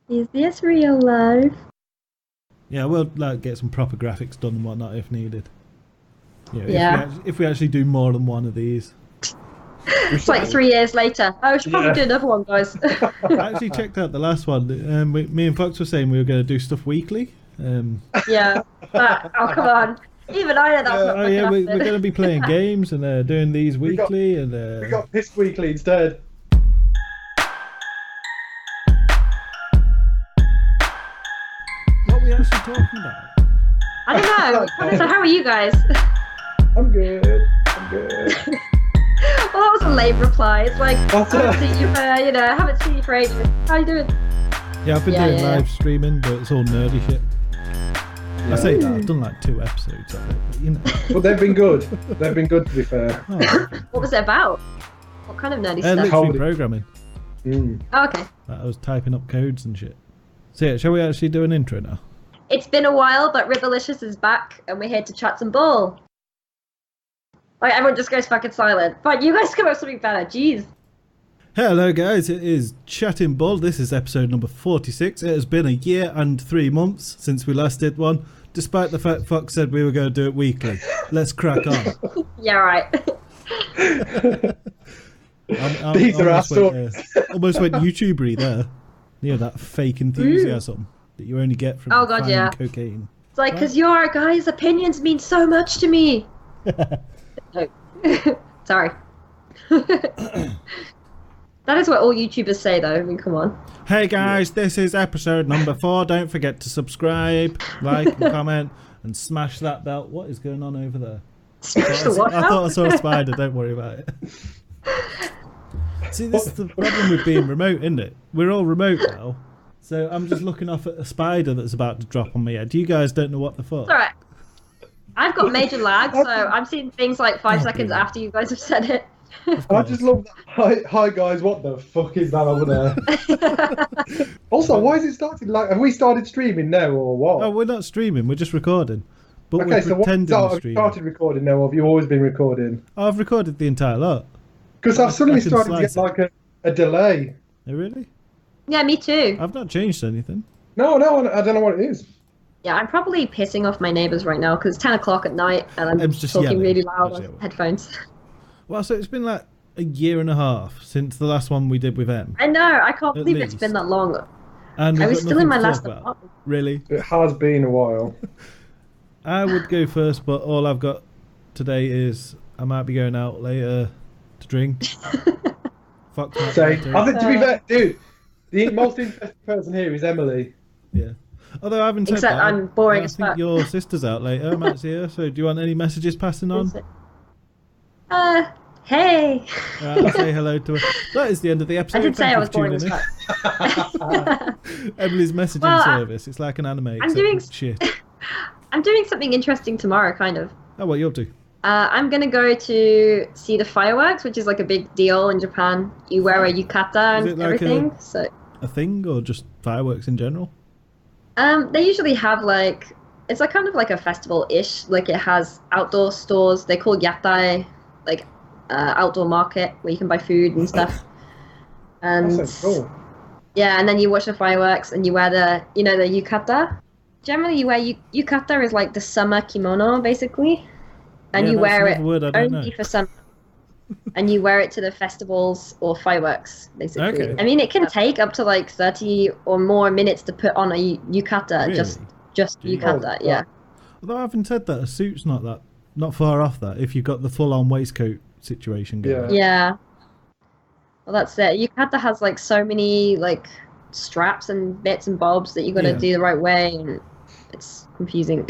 Is this real life? Yeah, we'll like get some proper graphics done and whatnot if needed. Yeah. If we actually do more than one of these. It's like 3 years later. Oh, we should probably do another one, guys. I actually checked out the last one. Me and Fox were saying we were going to do stuff weekly. Yeah. Oh, come on. Even I know that's not Oh yeah, we're enough. going to be playing games and doing these weekly. We got pissed weekly instead. What are we actually talking about? I don't know. So how are you guys? I'm good. Well, that was a lame reply. It's like, That's haven't seen you for, haven't seen you for ages. How you doing? Yeah, I've been doing live streaming, but it's all nerdy shit. I say that, I've done like 2 episodes of it, but you know. Well, they've been good. They've been good, to be fair. Oh, What was it about? What kind of nerdy stuff? literally programming. Oh, okay. I was typing up codes and shit. So yeah, shall we actually do an intro now? It's been a while, but Ribbalicious is back, and we're here to Chattin Bull. Like, everyone just goes fucking silent. But you guys come up with something better. Jeez. Hello guys, it is Chattin Bull. This is episode number 46. It has been a year and 3 months since we last did one, despite the fact Fox said we were going to do it weekly. Let's crack on. Yeah, right. These are our stories. Almost went YouTubery there. You know, that fake enthusiasm that you only get from finding cocaine. It's like, because your guys' opinions mean so much to me. No. Sorry. That is what all YouTubers say, though. I mean, come on. Hey guys, this is episode number 4. Don't forget to subscribe, like, and comment, and smash that bell. What is going on over there? Smash the what? I thought I saw a spider. Don't worry about it. See, this is the problem with being remote, isn't it? We're all remote now, so I'm just looking off at a spider that's about to drop on my head. You guys don't know what the fuck. It's alright. I've got major lag, so I'm seeing things like 5 seconds after you guys have said it. I just love that. Hi guys, what the fuck is that over there? Also, why is it starting? Like, have we started streaming now or what? Oh, we're not streaming. We're just recording. But Okay, we're so pretending to have you stream. started recording now, or have you always been recording? Oh, I've recorded the entire lot. Because I've suddenly I can started to get slice like a delay. Oh, really? Yeah, me too. I've not changed anything. No, I don't know what it is. Yeah, I'm probably pissing off my neighbours right now because it's 10 o'clock at night and I'm Em's just talking yelling. really loud Just on yelling. headphones. Well, so it's been like a year and a half since the last one we did with Em. I know, I can't At believe it's least. been that long. And I we've was got still in nothing my to last talk about. apartment. Really? It has been a while. I would go first, but all I've got today is I might be going out later to drink. Fuck my So, I character. think, to be fair, dude, the most interesting person here is Emily. Yeah. Although I haven't said Except that, I'm boring I as think fuck. your sister's out later. Matt's here. So do you want any messages passing on? Hey. I'll say hello to her. That is the end of the episode. I did say Thank I you was for boring as tuning fuck. in. Emily's messaging Well, service. It's like an anime. I'm except doing- with shit. I'm doing something interesting tomorrow, kind of. Oh, what are you up to? I'm gonna go to see the fireworks, which is like a big deal in Japan. You wear a yukata and Is it like everything. So, A thing or just fireworks in general? they usually have like it's like kind of like a festival-ish. Like it has outdoor stores. They call yatai, like outdoor market where you can buy food and stuff. And That's so cool. yeah, and then you watch the fireworks and you wear the the yukata. Generally, you wear yukata is like the summer kimono basically, and Yeah, you that's wear it another word I don't only know. for summer. And you wear it to the festivals or fireworks, basically. Okay. I mean, it can take up to like 30 or more minutes to put on a yukata, Really? just Jeez. yukata, yeah. Although having said that, a suit's not far off that if you've got the full-on waistcoat situation going. Yeah. Well, that's it. Yukata has like so many like straps and bits and bobs that you got to Yeah. do the right way, and it's confusing.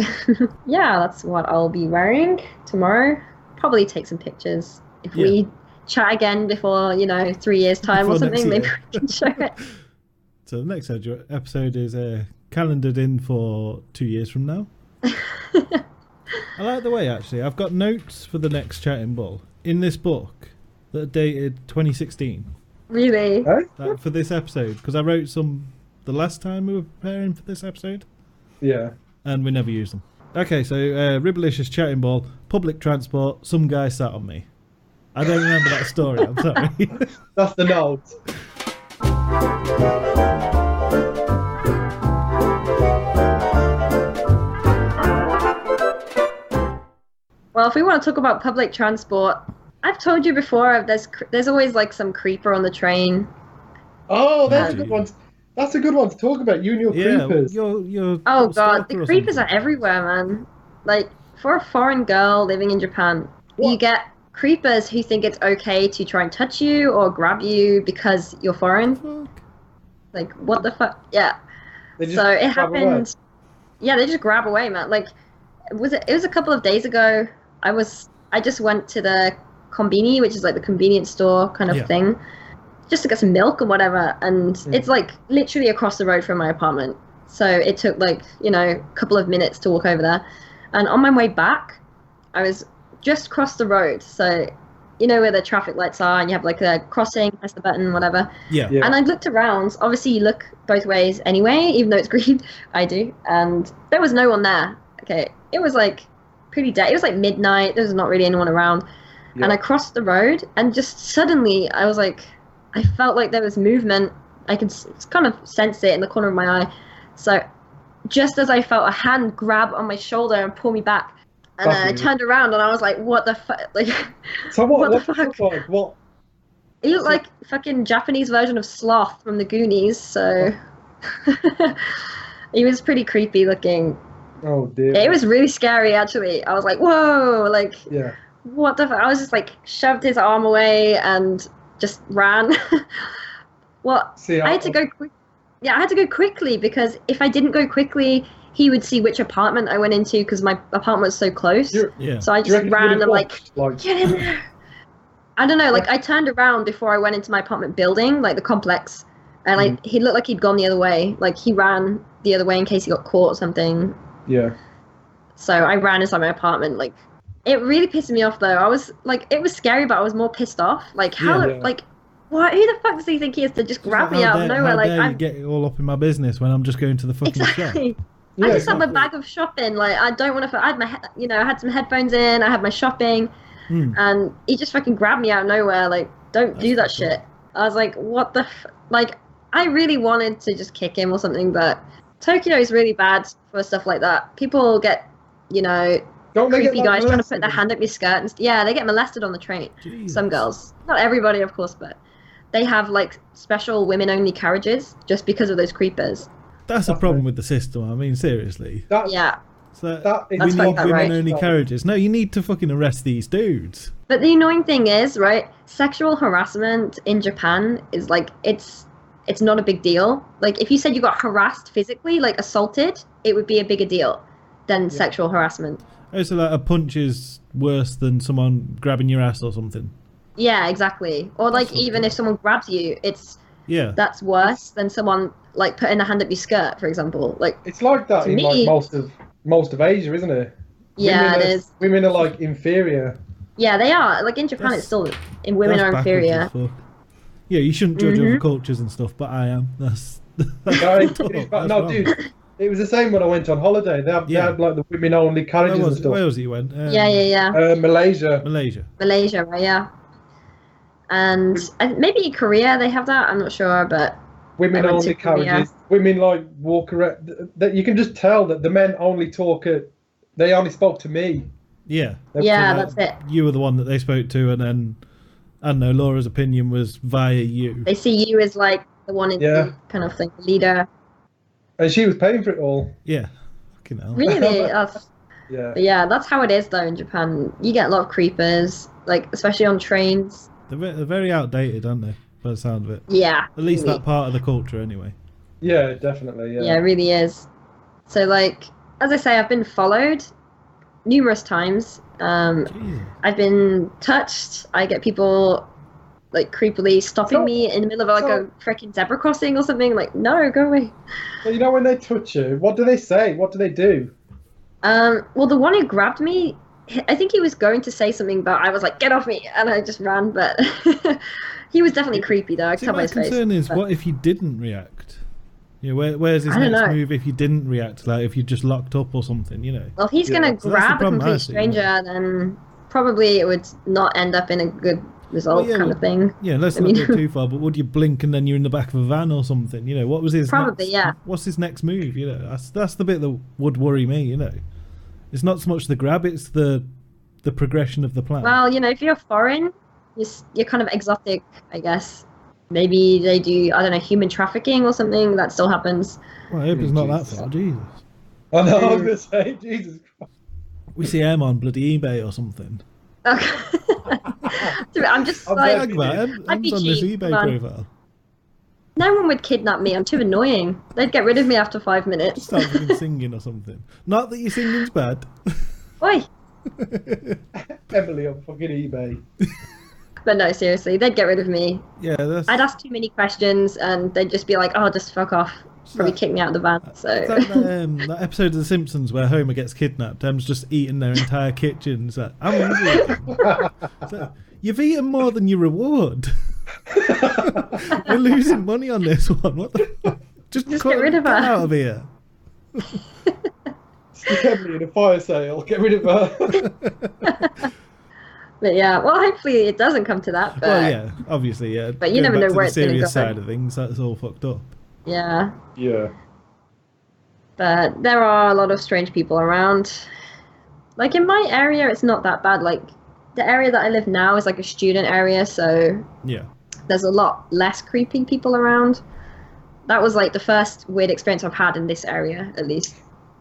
Yeah, that's what I'll be wearing tomorrow. Probably take some pictures. If we chat again before, 3 years time Before or something, next maybe year. we can show it. So the next episode is calendared in for 2 years from now. I like the way, actually, I've got notes for the next Chattin Bull in this book that are dated 2016. Really? Hey? Like, for this episode, because I wrote some the last time we were preparing for this episode, Yeah. and we never used them. Okay, so Ribbalicious Chattin Bull, public transport, some guy sat on me. I don't remember that story, I'm sorry. That's the note. Well, if we want to talk about public transport, I've told you before. There's always like some creeper on the train. Oh, that's a good one. That's a good one to talk about. You and your creepers. You're Oh god, the creepers are everywhere, man. Like for a foreign girl living in Japan, you get creepers who think it's okay to try and touch you or grab you because you're foreign. Like what the fuck? Yeah. So it happened. Yeah, they just grab away, man. Like it was a couple of days ago. I just went to the konbini, which is like the convenience store kind of thing, just to get some milk and whatever. And it's like literally across the road from my apartment. So it took like, a couple of minutes to walk over there. And on my way back, I was just crossed the road. So where the traffic lights are and you have like a crossing, press the button, whatever. Yeah. And I looked around. Obviously you look both ways anyway, even though it's green. I do. And there was no one there. Okay. It was like pretty dead. It was like midnight. There was not really anyone around. Yeah. And I crossed the road and just suddenly I was like, I felt like there was movement. I could kind of sense it in the corner of my eye. So just as I felt a hand grab on my shoulder and pull me back, and then I turned around and I was like, what the fuck? Like, so what the fuck? Like? What? He looked like fucking Japanese version of Sloth from the Goonies, so he was pretty creepy looking. Oh dear. It was really scary actually. I was like, whoa, like what the fuck? I was just like shoved his arm away and just ran. Well, I had to go quick. Yeah, I had to go quickly because if I didn't go quickly, he would see which apartment I went into because my apartment was so close. So I just ran and like, get in there. I don't know, like I turned around before I went into my apartment building, like the complex, and like he looked like he'd gone the other way. Like he ran the other way in case he got caught or something. Yeah. So I ran inside my apartment. Like it really pissed me off though. I was like, it was scary, but I was more pissed off. Like how, like. What? Who the fuck does he think he is to just grab me out of nowhere? Like, I get all up in my business when I'm just going to the fucking shop. I just had my bag of shopping. Like, I don't want to. I had my, I had some headphones in. I had my shopping, and he just fucking grabbed me out of nowhere. Like, don't do that shit. I was like, what the? Like, I really wanted to just kick him or something, but Tokyo is really bad for stuff like that. People get, creepy guys trying to put their hand up your skirt and they get molested on the train. Jesus. Some girls, not everybody, of course, but. They have like special women-only carriages just because of those creepers. That's a problem with the system. I mean, seriously. So we need women-only carriages. No, you need to fucking arrest these dudes. But the annoying thing is, right? Sexual harassment in Japan is like it's not a big deal. Like if you said you got harassed physically, like assaulted, it would be a bigger deal than sexual harassment. Oh, so like a punch is worse than someone grabbing your ass or something. Yeah, exactly. Or like even if someone grabs you, that's worse than someone like putting a hand up your skirt, for example. Like it's like that in like most of Asia, isn't it? Yeah, it is. Women are like inferior. Yeah, they are. Like in Japan, it's still women are inferior. Yeah, you shouldn't judge other cultures and stuff, but I am. That's dude. It was the same when I went on holiday. They had like the women only carriages and stuff. Where was it you went? Malaysia. Malaysia, right? Yeah. And maybe Korea they have that. I'm not sure, but women only carriages. Women like walk around. That you can just tell that the men only talk. They only spoke to me. Yeah. That's it. You were the one that they spoke to, and then I don't know. Laura's opinion was via you. They see you as like the one in the kind of thing, the leader. And she was paying for it all. Yeah. Fucking hell. Really? Yeah, that's how it is though in Japan. You get a lot of creepers, like especially on trains. They're very outdated, aren't they? By the sound of it. Yeah. At least that part of the culture, anyway. Yeah, definitely. Yeah. Yeah, it really is. So, like, as I say, I've been followed numerous times. I've been touched. I get people like creepily stopping me in the middle of like a freaking zebra crossing or something. Like, no, go away. So when they touch you, what do they say? What do they do? Well, the one who grabbed me, I think he was going to say something, but I was like, get off me, and I just ran. But he was definitely creepy, though. I could tell by his face. My concern is, what if you didn't react? Where's his next move if you didn't react? Like if you just locked up or something, Well, if he's gonna grab a complete stranger, then probably it would not end up in a good result, kind of thing. Yeah, let's not go too far. But would you blink and then you're in the back of a van or something? What was his what's his next move? That's the bit that would worry me. It's not so much the grab, it's the the progression of the plan? Well, if you're foreign, you're kind of exotic, I guess. Maybe they do, I don't know, human trafficking or something. That still happens. Well, I hope it's not that far. Jesus. I know, I was going to say, Jesus Christ. We see him on bloody eBay or something. I'm just I'm like, very- I'm be on this cheap, eBay come on. profile. No one would kidnap me. I'm too annoying. They'd get rid of me after 5 minutes. Start fucking singing or something. Not that your singing's bad. Oi. Emily on fucking eBay. But no, seriously, they'd get rid of me. Yeah, that's. I'd ask too many questions, and they'd just be like, "Oh, just fuck off." Probably kick me out of the van. So It's like that episode of The Simpsons where Homer gets kidnapped. Em's just eating their entire kitchen. It's like, I'm hungry. It's like, you've eaten more than your reward. We're losing money on this one. What the fuck? Just get rid of her. Get out of here. Stick Emily in a fire sale. Get rid of her. But yeah, well, hopefully it doesn't come to that. But Well, yeah, obviously, yeah. But you Going never back know to where the it's gonna serious go. side of things, that's all fucked up. yeah. Yeah. But there are a lot of strange people around. Like in my area, it's not that bad. Like the area that I live now is like a student area, so Yeah. there's a lot less creeping people around. That was like the first weird experience I've had in this area, at least.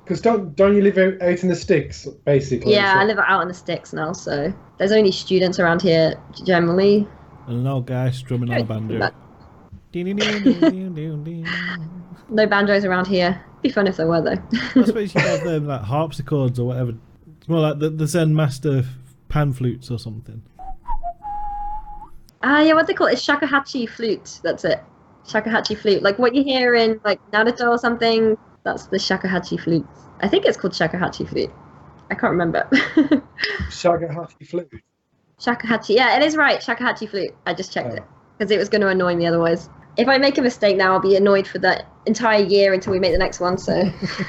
Because don't you live out in the sticks, basically? Yeah, So- I live out in the sticks now, so there's only students around here generally. And an old guy strumming on a banjo. But no banjos around here. Be fun if there were though. I suppose you have them like harpsichords or whatever. It's more like the Zen master pan flutes or something. Yeah, what they call it? It's shakuhachi flute. That's it. Shakuhachi flute. Like what you hear in like Naruto or something. That's the shakuhachi flute. I think it's called shakuhachi flute. I can't remember. Shakuhachi flute. Shakuhachi. Yeah, it is right. Shakuhachi flute. I just checked Oh. it because it was going to annoy me otherwise. If I make a mistake now, I'll be annoyed for the entire year until we make the next one. So,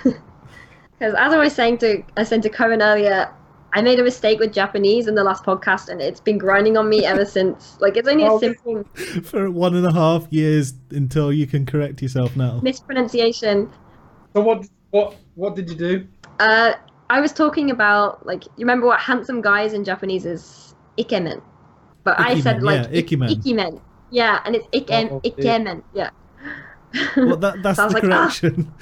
because as I was saying to Cohen earlier, I made a mistake with Japanese in the last podcast, and it's been grinding on me ever since. Like it's only a Oh. simple For 1.5 years until you can correct yourself now. mispronunciation. So what did you do? I was talking about like you remember what handsome guys in Japanese is ikemen, but I said Ikemen, like yeah, ikemen. ikemen. Yeah, and it's Oh, dear. ikemen. Yeah. Well, that's So I was the like, ah. correction.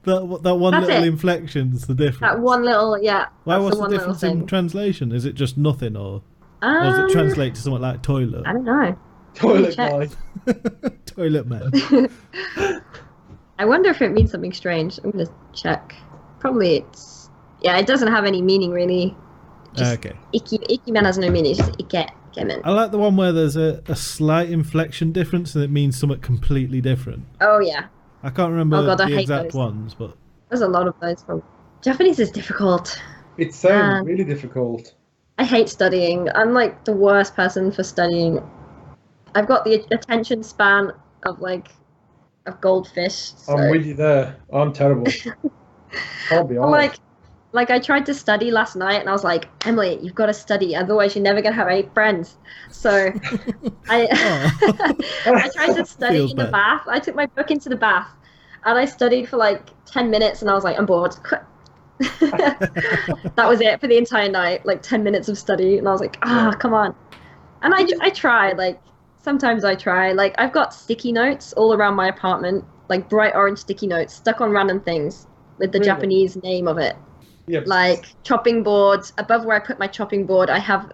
That one That's little it. inflection's the difference. That one little, yeah. Why that's was the the one little difference in thing. translation? Is it just nothing, or does it translate to something like toilet? I don't know. Toilet check. guy. Toilet man. I wonder if it means something strange. I'm gonna check. Probably it's. Yeah, it doesn't have any meaning really. Just Okay. Ikemen has no meaning. It's just ikemen. I like the one where there's a slight inflection difference and it means something completely different. Oh yeah, I can't remember Oh God, I the hate exact those. ones, but there's a lot of those. Japanese is difficult. It sounds Man. really difficult. I hate studying. I'm like the worst person for studying. I've got the attention span of like a goldfish. So. I'm with you there. I'm terrible. I'll be I'm honest. like I tried to study last night and I was like, Emily, you've got to study, otherwise you're never gonna have any friends. So I I tried to study Feels in the bad. bath. I took my book into the bath and I studied for like 10 minutes and I was like, I'm bored. That was it for the entire night, like 10 minutes of study, and I was like, come on. And I try, like sometimes I try, like I've got sticky notes all around my apartment, like bright orange sticky notes stuck on random things with the Really? Japanese name of it. Yeah, Like chopping boards. Above where I put my chopping board, I have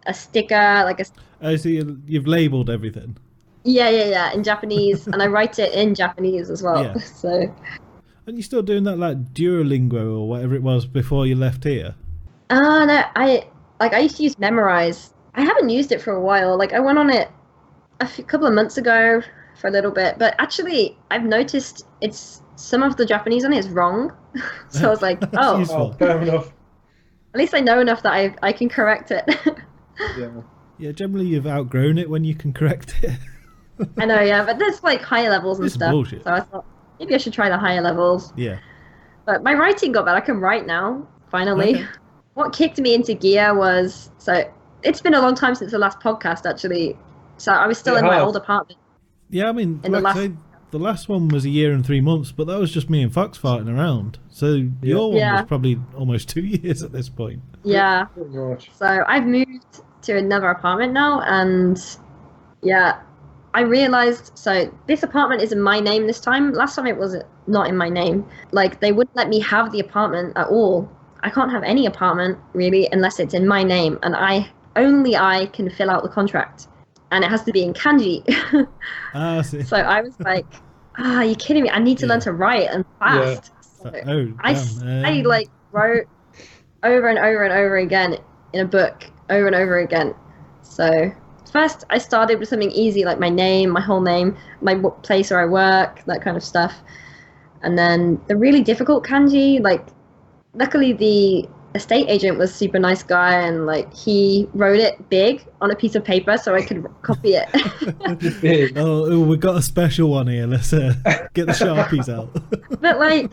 a sticker, like a I see you've labelled everything. yeah in Japanese, and I write it in Japanese as well. Yeah. So And you're still doing that like Duolingo or whatever it was before you left here? no, I used to use Memorize. I haven't used it for a while. Like I went on it couple of months ago for a little bit, but actually I've noticed it's some of the Japanese on it is wrong. So I was like, oh, useful. fair enough. at least I know enough that I can correct it. Yeah. Yeah, generally you've outgrown it when you can correct it. I know, yeah, but there's like higher levels and It's stuff. bullshit. So I thought maybe I should try the higher levels. Yeah. But my writing got better. I can write now, finally. Okay. What kicked me into gear was, so it's been a long time since the last podcast, actually. So I was still It in my has. old apartment. Yeah, I mean, In the like I last- say, the last one was a year and 3 months, but that was just me and Fox farting around. So your one was probably almost 2 years at this point. Yeah. Oh, gosh. So I've moved to another apartment now, and yeah, I realized, so this apartment is in my name this time. Last time it was not in my name. Like, they wouldn't let me have the apartment at all. I can't have any apartment really unless it's in my name, and only I can fill out the contract, and it has to be in kanji. I see. So I was like, are you kidding me? I need to learn to write and fast. So I like wrote over and over and over again in a book, over and over again. So first I started with something easy like my name, my whole name, my place where I work, that kind of stuff. And then the really difficult kanji, like, luckily the estate agent was a super nice guy, and like he wrote it big on a piece of paper so I could copy it. Oh, we got a special one here. Let's get the Sharpies out. But like,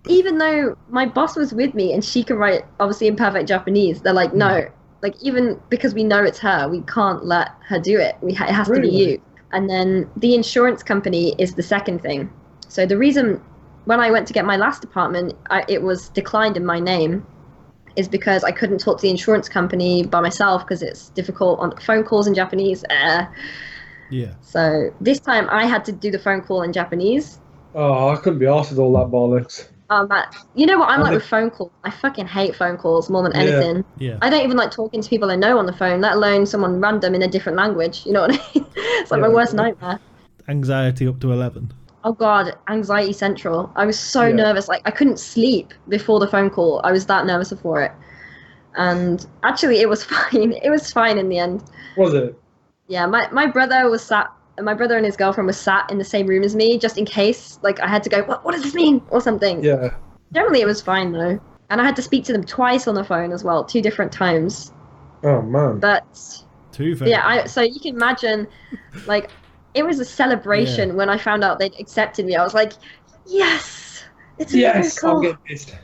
even though my boss was with me and she can write obviously in perfect Japanese, they're like, no, like, even because we know it's her, we can't let her do it. It has to be you. And then the insurance company is the second thing. So the reason when I went to get my last apartment, it was declined in my name, is because I couldn't talk to the insurance company by myself because it's difficult on phone calls in Japanese. Yeah. So this time I had to do the phone call in Japanese. Oh, I couldn't be arsed with all that bollocks. You know what I'm like with phone calls? I fucking hate phone calls more than anything. Yeah. I don't even like talking to people I know on the phone, let alone someone random in a different language. You know what I mean? It's like my worst nightmare. Anxiety up to 11. Oh God, anxiety central. I was so nervous. Like, I couldn't sleep before the phone call. I was that nervous for it. And actually it was fine. It was fine in the end. Was it? Yeah, my brother was sat, my brother and his girlfriend was sat in the same room as me, just in case, like, I had to go, what does this mean? Or something. Yeah. Generally it was fine though. And I had to speak to them twice on the phone as well, 2 different times. Oh man. But yeah, so you can imagine, like, it was a celebration when I found out they'd accepted me. I was like, yes, it's a miracle. I'm getting pissed.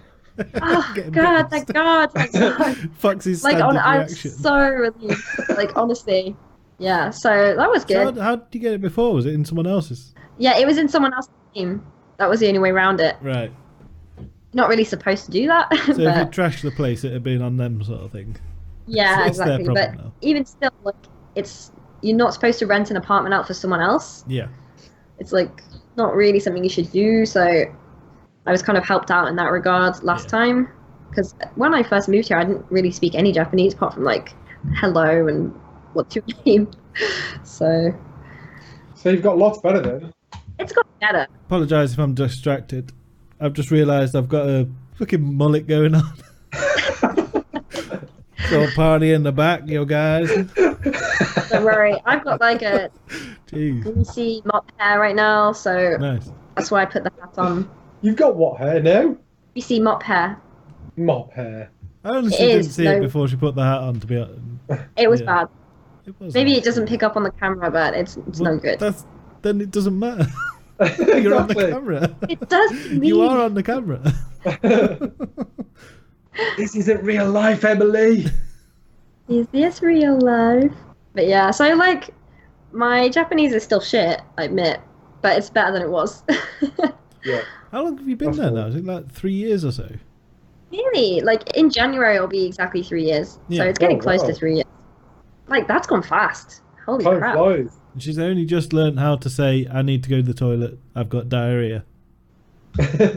Oh God, thank God, thank God. Foxy's like, I was reaction. so relieved. Like, honestly, yeah. So that was good. So how did you get it before? Was it in someone else's? Yeah, it was in someone else's team. That was the only way around it. Right. Not really supposed to do that. So but, if you trashed the place, it'd have been on them, sort of thing. Yeah, it's their exactly. problem But now. even still, like, you're not supposed to rent an apartment out for someone else. Yeah. It's like not really something you should do. So I was kind of helped out in that regard last time, because when I first moved here, I didn't really speak any Japanese apart from like hello and what's your name. So you've got lots better then. it's got better. Apologise if I'm distracted. I've just realised I've got a fucking mullet going on. So party in the back, you guys. Don't worry, I've got like a greasy mop hair right now, so Nice. that's why I put the hat on. You've got what hair now? Greasy mop hair. Mop hair. I honestly didn't see it before she put the hat on, to be honest. It was bad. It was Maybe nice. it doesn't pick up on the camera, but it's no good. Then it doesn't matter. You're on the camera. It does to me. You are on the camera. This isn't real life, Emily. Is this real life? But yeah, so like, my Japanese is still shit, I admit, but it's better than it was. Yeah. How long have you been there now? Is it like 3 years or so? Really? Like, in January it'll be exactly 3 years. Yeah. So it's getting close wow. to 3 years. Like, that's gone fast. Holy Time crap. flies. And she's only just learned how to say, I need to go to the toilet, I've got diarrhea.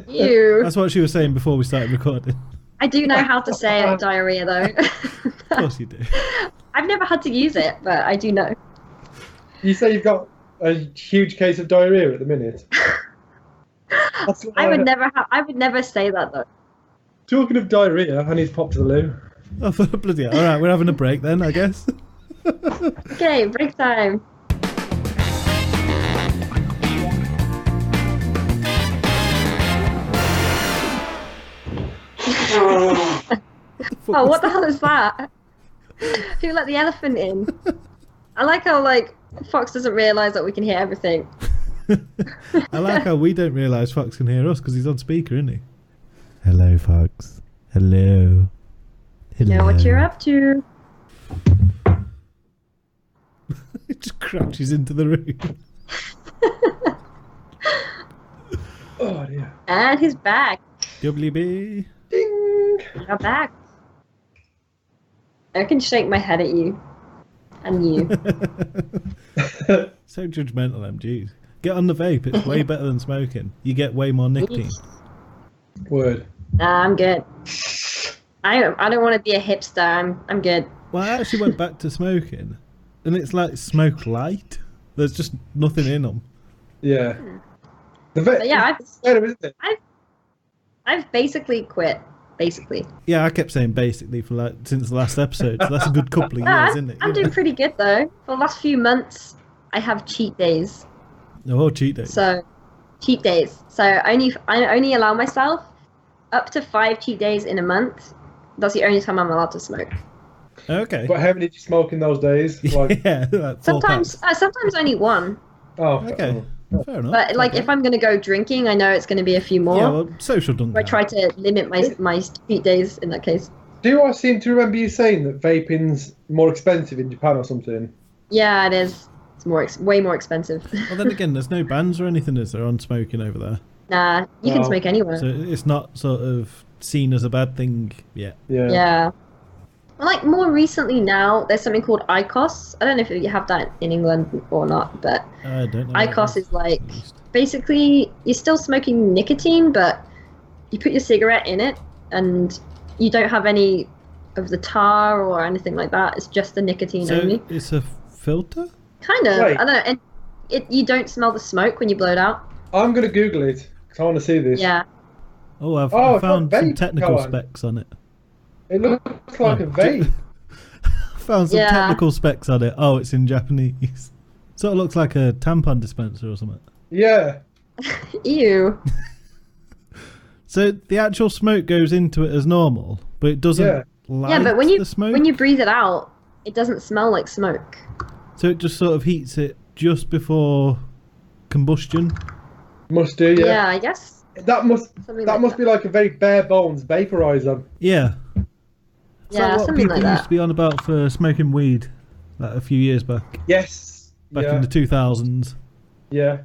Ew. That's what she was saying before we started recording. I do know how to say diarrhea, though. Of course you do. I've never had to use it, but I do know. You say you've got a huge case of diarrhea at the minute. That's what I would never say that, though. Talking of diarrhea, I need to pop to the loo. Oh, bloody hell. Alright, we're having a break then, I guess. Okay, break time. Oh, what the hell is that? Who let the elephant in? I like how, like, Fox doesn't realise that we can hear everything. I like how we don't realise Fox can hear us because he's on speaker, isn't he? Hello, Fox. Hello. Hello. Know what you're up to. It just crouches into the room. Oh dear. And he's back. WB. Ding. I'm back. I can shake my head at you. And you. So judgmental, MG. Get on the vape. It's way better than smoking. You get way more nicotine. Word. Nah, I'm good. I don't want to be a hipster. I'm good. Well, I actually went back to smoking, and it's like smoke light. There's just nothing in them. Yeah. But yeah, it's better, isn't it? I've basically quit. Basically. Yeah, I kept saying basically for like since the last episode. So that's a good couple of years, isn't it? I'm doing pretty good though. For the last few months, I have cheat days. Oh, cheat days. So, cheat days. So I only allow myself up to 5 cheat days in a month. That's the only time I'm allowed to smoke. Okay. But how many did you smoke in those days? Like, Yeah, like 4 Sometimes only one. oh, Okay. Fair enough. But like Okay. if I'm gonna go drinking, I know it's gonna be a few more. Yeah, well, social doesn't I count. try to limit my cheat days in that case. Do I seem to remember you saying that vaping's more expensive in Japan or something? Yeah, it is. It's way more expensive. Well, then again, there's no bans or anything, is there, on smoking over there? Nah, you can Well, smoke anywhere. So it's not sort of seen as a bad thing yet. Yeah. Yeah. Well, like more recently now, there's something called IQOS. I don't know if you have that in England or not, but I don't know. what IQOS it is like at least. basically you're still smoking nicotine, but you put your cigarette in it, and you don't have any of the tar or anything like that. It's just the nicotine So only. it's a filter? Kind of. Wait. I don't know. And you don't smell the smoke when you blow it out. I'm going to Google it because I want to see this. Yeah. Oh, I it's found not some vape, technical go on. specs on it. It looks like Oh, a vape. Found some Yeah. technical specs on it. Oh, it's in Japanese. Sort of looks like a tampon dispenser or something. Yeah. Ew. So the actual smoke goes into it as normal, but it doesn't Yeah. light Yeah, but when the smoke. you breathe it out, it doesn't smell like smoke. So it just sort of heats it just before combustion. Must do, Yeah, yeah. I guess. That must Something that like must be like a very bare bones vaporizer. Yeah. It's Yeah, like what something people like used that. to be on about for smoking weed, like a few years back, Yes. back yeah. in the 2000s. Yeah.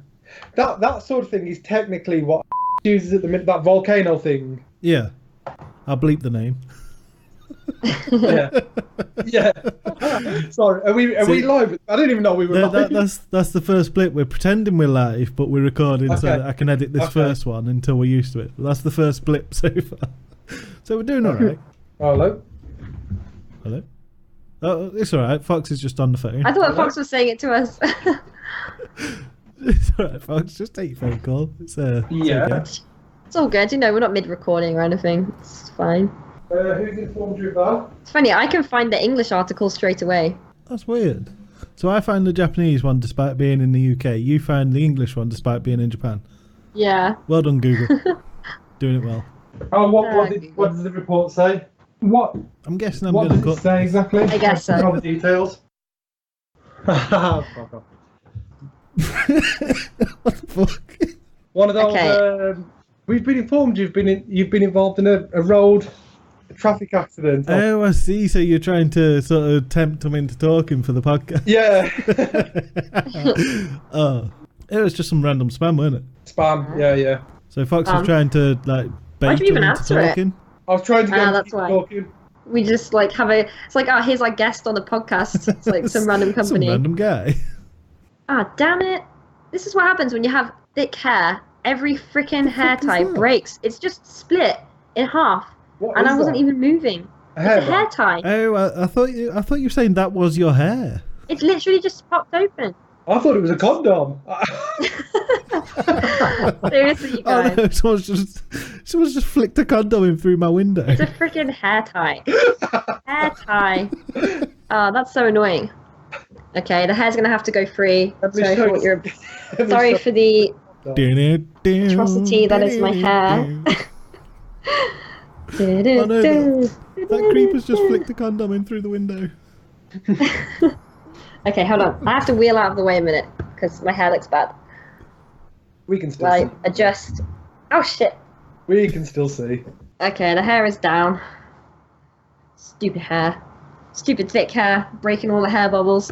That sort of thing is technically what uses at the minute. That volcano thing. Yeah. I'll bleep the name. Yeah. Yeah. Sorry. Are we See- live? I didn't even know we were live. That's the first blip. We're pretending we're live, but we're recording so Okay. that I can edit this Okay. first one until we're used to it. That's the first blip so far. So we're doing all right. Hello. Hello? Oh, it's all right. Fox is just on the phone. I thought Fox was saying it to us. It's all right, Fox. Just take your phone call. It's Yeah. okay. It's all good. You know, we're not mid-recording or anything. It's fine. Who's informed you of that? It's funny. I can find the English article straight away. That's weird. So I found the Japanese one despite being in the UK. You found the English one despite being in Japan. Yeah. Well done, Google. Doing it well. Oh, what does the report say? What I'm guessing I'm what going to does it cut. say exactly? I guess so. All the details. Fuck off. What the fuck? One of those. Okay. We've been informed you've been involved in a road traffic accident. Oh, I see. So you're trying to sort of tempt them into talking for the podcast. Yeah. Oh, it was just some random spam, wasn't it? Spam. Yeah. So Fox was trying to like Why'd bait you even them into answer it? talking. I was trying to get him to that's keep why. talking. We just like have a. It's like, oh, here's our guest on the podcast. It's like some random company. Some random guy. Ah, damn it! This is what happens when you have thick hair. Every freaking hair fuck is tie that? breaks. It's just split in half, What and is I wasn't that? even moving. A It's a hair hairband? tie. Oh, I thought you were saying that was your hair. It's literally just popped open. I thought it was a condom. Seriously, you Oh guys. no, someone's just flicked a condom in through my window. It's a freaking hair tie. Hair tie. Oh, that's so annoying. Okay, the hair's gonna have to go free. Let me Sorry show for what you- you're. Let me Sorry show- for the atrocity that is my hair. Oh, no, that creeper's just flicked a condom in through the window. Okay, hold on. I have to wheel out of the way a minute because my hair looks bad. We can still Like, see. adjust. Oh shit. We can still see. Okay, the hair is down. Stupid hair. Stupid thick hair, breaking all the hair bubbles.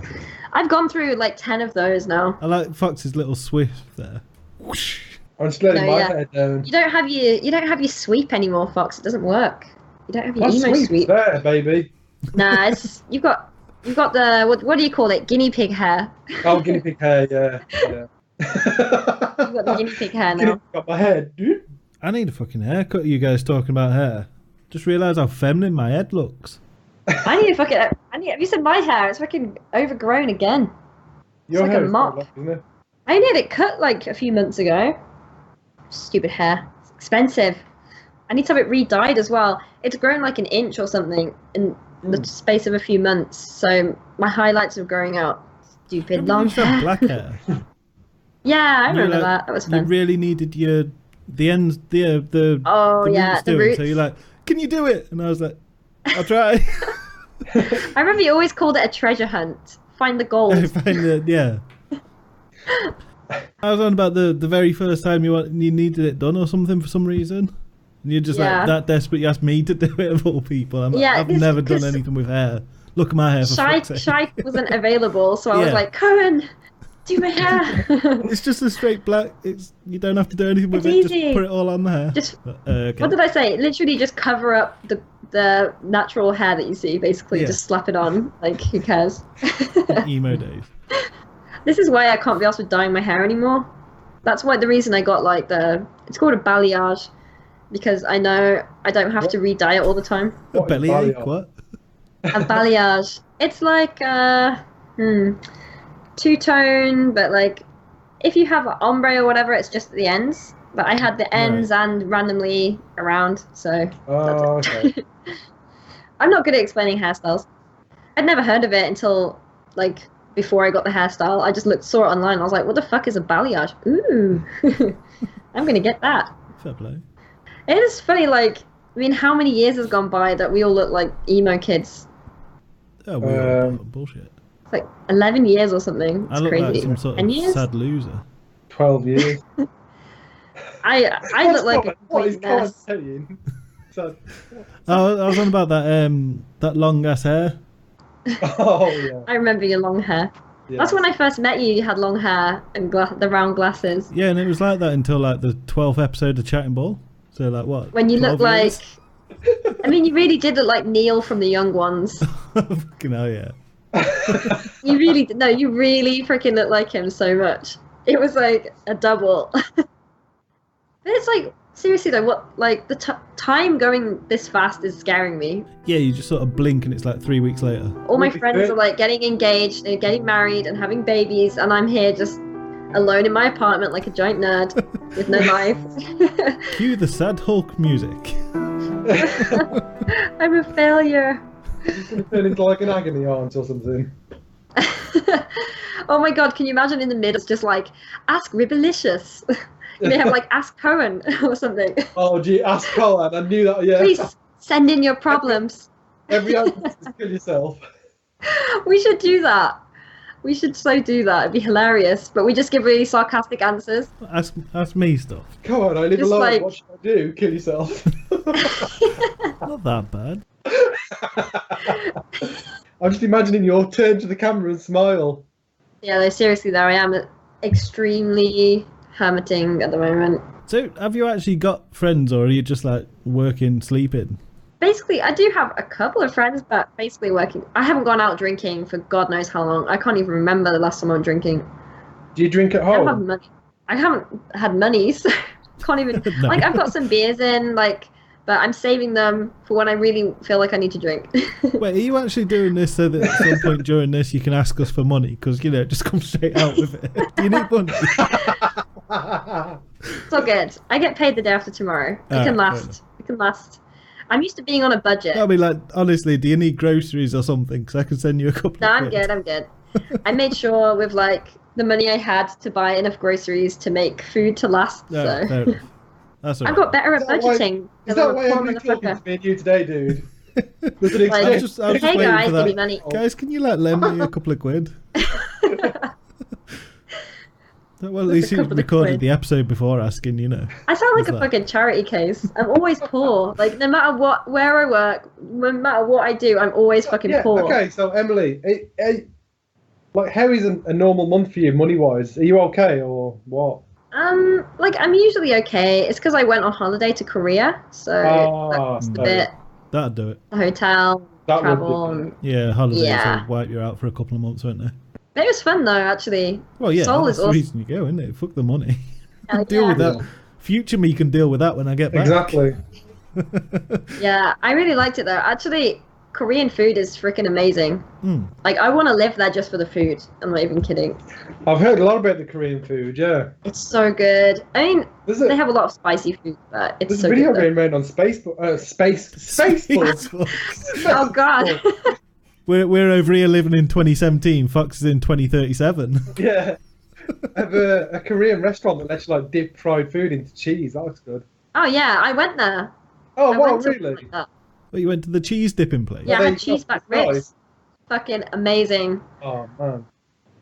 I've gone through like 10 of those now. I like Fox's little swift there. Whoosh. I'm just letting No, my yeah. hair down. You don't have your sweep anymore, Fox. It doesn't work. You don't have your My emo sweep's sweep. there, baby. Nah, you've got the what do you call it? Guinea pig hair. Oh, guinea pig hair, yeah. You've got the guinea pig hair Guinea now. pig got my head, dude. I need a fucking haircut. You guys talking about hair? Just realised how feminine my head looks. I need a fucking. Have you seen my hair? It's fucking overgrown again. Your like a hair is mop. quite long, isn't it? I had it cut like a few months ago. Stupid hair. It's expensive. I need to have it re-dyed as well. It's grown like an inch or something in the space of a few months. So my highlights are growing out. Stupid long You used to hair. have black hair. Yeah, I You were remember like- that. That was You fun. really needed the ends, the Oh, the yeah, roots the doing. roots. So you're like, can you do it? And I was like, I'll try. I remember you always called it a treasure hunt. Find the gold. Yeah. I was on about the very first time you needed it done or something for some reason. And you're just Yeah. like that desperate. You asked me to do it of all people. I'm like, Yeah, I've it's never done 'cause anything with hair. Look at my hair. For fuck's sake. Shy wasn't available, so I was Yeah. like, Cohen, do my hair. It's just a straight black. You don't have to do anything with It's it. easy. Just put it all on the hair. Just Okay. what did I say? Literally just cover up the natural hair that you see, basically. Yeah. Just slap it on. Like, who cares? Emo days. This is why I can't be asked with dyeing my hair anymore. That's why the reason I got like it's called a balayage, because I know I don't have to re-dye it all the time. A What is bellyache. balayage? What? A balayage. It's like two-tone, but like if you have an ombre or whatever, it's just at the ends. But I had the ends and randomly around, so Oh, that's okay. it. I'm not good at explaining hairstyles. I'd never heard of it until like before I got the hairstyle. I just saw it online. I was like, what the fuck is a balayage? Ooh, I'm gonna get that. Fair play. It is funny, like, I mean, how many years has gone by that we all look like emo kids? Oh, we all bullshit. It's like 11 years or something. It's I look crazy. like some sort 10 of years? sad loser. 12 years. I look like a What is complete Colin mess. saying? So, I was on about that long ass hair. oh, yeah. I remember your long hair. Yeah. That's when I first met you. You had long hair and the round glasses. Yeah, and it was like that until like the 12th episode of Chattin Bull. So like what? When you look 12 like, years? I mean, you really did look like Neil from The Young Ones. Fucking hell, yeah. You really did. No, you really freaking look like him so much. It was like a double. But it's like, seriously though, what, like, the time going this fast is scaring me. Yeah, you just sort of blink and it's like 3 weeks later. All my Really friends good. are like getting engaged and getting married and having babies, and I'm here just alone in my apartment like a giant nerd with no life. Cue the sad Hulk music. I'm a failure. He's going to turn into like an agony aunt or something. Oh my god, can you imagine in the middle it's just like, ask Ribbalicious. They have like, ask Cohen or something. Oh, gee, ask Colin. I knew that, yeah. Please send in your problems. Every answer is to kill yourself. We should do that. We should so do that. It'd be hilarious. But we just give really sarcastic answers. Ask me stuff. Come on, I live Just alone. like- What should I do? Kill yourself. Not that bad. I'm just imagining your turn to the camera and smile. Yeah, no, seriously, there I am, extremely hermiting at the moment. So, have you actually got friends, or are you just like working, sleeping? Basically, I do have a couple of friends, but basically working. I haven't gone out drinking for God knows how long. I can't even remember the last time I went drinking. Do you drink at I don't have home? money. I haven't had money, so can't even. No. Like, I've got some beers in, like, but I'm saving them for when I really feel like I need to drink. Wait, are you actually doing this so that at some point during this you can ask us for money? Because, you know, just come straight out with it. Do you need money? It's all good. I get paid the day after tomorrow. It Alright, can fair last. enough. It can last. I'm used to being on a budget. I mean, like, honestly, do you need groceries or something? Because I can send you a couple No, of I'm quid. good. I'm good. I made sure with like the money I had to buy enough groceries to make food to last. No, So fair enough. That's all I've right. got better at Is that why- budgeting. Is than that I'm why a poor everybody's talking motherfucker. to me and you today, dude? There's an Like, I exchange. was just hey waiting guys, for give me that. money. Guys, can you like lend me a couple of quid? Well, at least you couple of recorded quid. the episode before asking, you know. I sound like What's a that? fucking charity case. I'm always poor. Like no matter where I work, no matter what I do, I'm always fucking Yeah, poor. okay, so Emily, like how is a normal month for you money-wise? Are you okay or what? Like I'm usually okay. It's because I went on holiday to Korea, so that's a bit That'd do it. the hotel, That would travel, be- and Yeah, holidays Yeah. will wipe you out for a couple of months, won't they? it was fun though. Actually, Well, yeah, Seoul that's is the awesome. reason you go, isn't it? Fuck the money. Hell Deal with yeah. that. Future me can deal with that when I get back. Exactly. Yeah, I really liked it though. Actually, Korean food is freaking amazing. Like I want to live there just for the food. I'm not even kidding. I've heard a lot about the Korean food. Yeah. It's so good. I mean, There's they a, have a lot of spicy food, but it's there's so a video good. going around on Spaceball. Oh god. We're over here living in 2017. Fox is in 2037. Yeah. I have a Korean restaurant that lets you like dip fried food into cheese. That looks good. Oh yeah, I went there. Oh I wow, went to one really? like that. Well, you went to the cheese dipping place. Yeah, I they had cheese got back the fries? ribs. Fucking amazing. Oh man.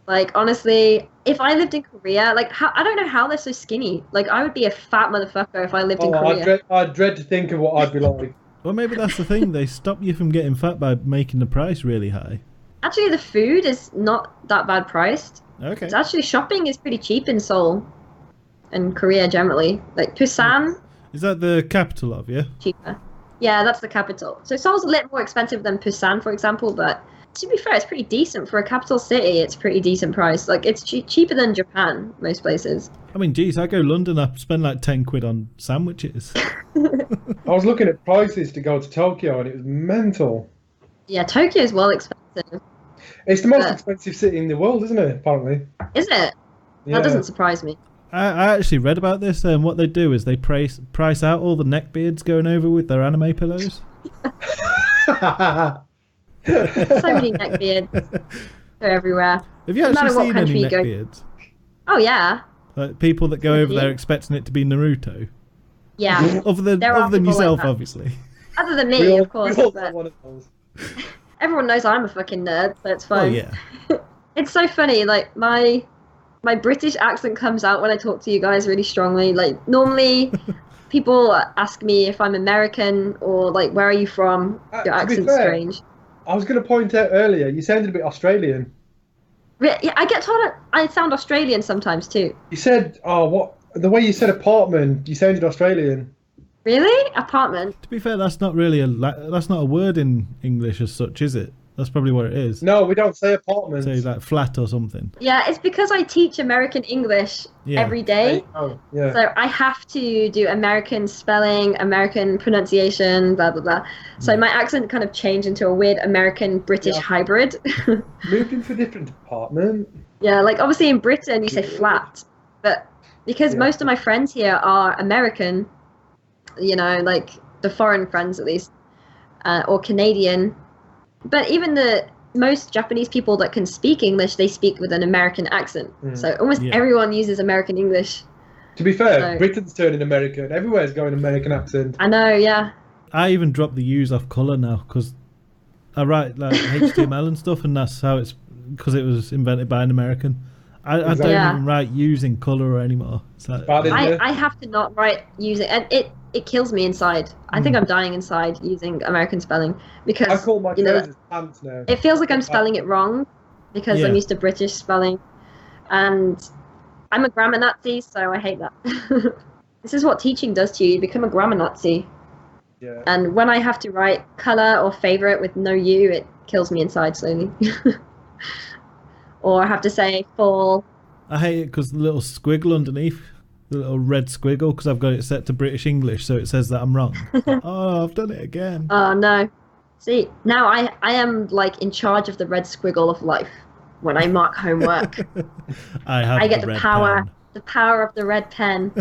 Like honestly, if I lived in Korea, like I don't know how they're so skinny. Like I would be a fat motherfucker if I lived in Oh, Korea. I dread to think of what I'd be like. Well, maybe that's the thing. They stop you from getting fat by making the price really high. Actually, the food is not that bad priced. Okay. It's actually shopping is pretty cheap in Seoul and Korea generally. Like Busan, Is that the capital of you? cheaper. Yeah, that's the capital. So Seoul's a little more expensive than Busan, for example, but to be fair, it's pretty decent for a capital city. It's pretty decent price. Like it's cheaper than Japan, most places. I mean, geez, I go London, I spend like 10 quid on sandwiches. I was looking at prices to go to Tokyo and it was mental. Yeah, Tokyo is well expensive. It's the most Yeah. expensive city in the world, isn't it? Apparently. Is it? Yeah. That doesn't surprise me. I actually read about this, and what they do is they price out all the neckbeards going over with their anime pillows. So many neckbeards. They're everywhere. Have you No actually matter what seen any country you go- neckbeards? Oh yeah. Like people that go over Yeah. there expecting it to be Naruto. Yeah. Other than There are people like yourself, that. obviously. Other than We me, all- of course. we all But got one of those. everyone knows I'm a fucking nerd, so it's Oh fine. yeah. It's so funny, like my British accent comes out when I talk to you guys really strongly. Like normally people ask me if I'm American or like where are you from? Your To be accent's fair, strange. I was going to point out earlier, you sounded a bit Australian. Yeah, I get told I sound Australian sometimes too. You said, the way you said apartment, you sounded Australian. Really? Apartment? To be fair, that's not really that's not a word in English as such, is it? That's probably what it is. No, we don't say apartment. Say like flat or something. Yeah, it's because I teach American English Yeah. every day. Oh, yeah. So I have to do American spelling, American pronunciation, blah blah blah. So my accent kind of changed into a weird American British Yeah. hybrid. Moved into a different apartment. Yeah, like obviously in Britain you say flat, but because Yeah. most of my friends here are American, you know, like the foreign friends at least, or Canadian. But even the most Japanese people that can speak English, they speak with an American accent. So almost Yeah. everyone uses American English. To be fair, So- Britain's turning American. Everywhere's going American accent. I know, yeah. I even dropped the U's off colour now because I write like HTML and stuff, and that's how it's because it was invented by an American. I Exactly. don't Yeah. even write U's in colour anymore. It's like, Bad, isn't it? I have to not write using, and it kills me inside. I think I'm dying inside using American spelling because I call my you know trousers pants now. it feels like I'm spelling it wrong because Yeah. I'm used to British spelling, and I'm a grammar Nazi, so I hate that. This is what teaching does to you. You become a grammar Nazi, Yeah. and when I have to write color or favorite with no U, it kills me inside slowly. Or I have to say fall. I hate it because the little squiggle underneath, the little red squiggle, because I've got it set to British English, so it says that I'm wrong. Oh, I've done it again. Oh no. See, now I am like in charge of the red squiggle of life when I mark homework. I get the the red power, pen. the power of the red pen.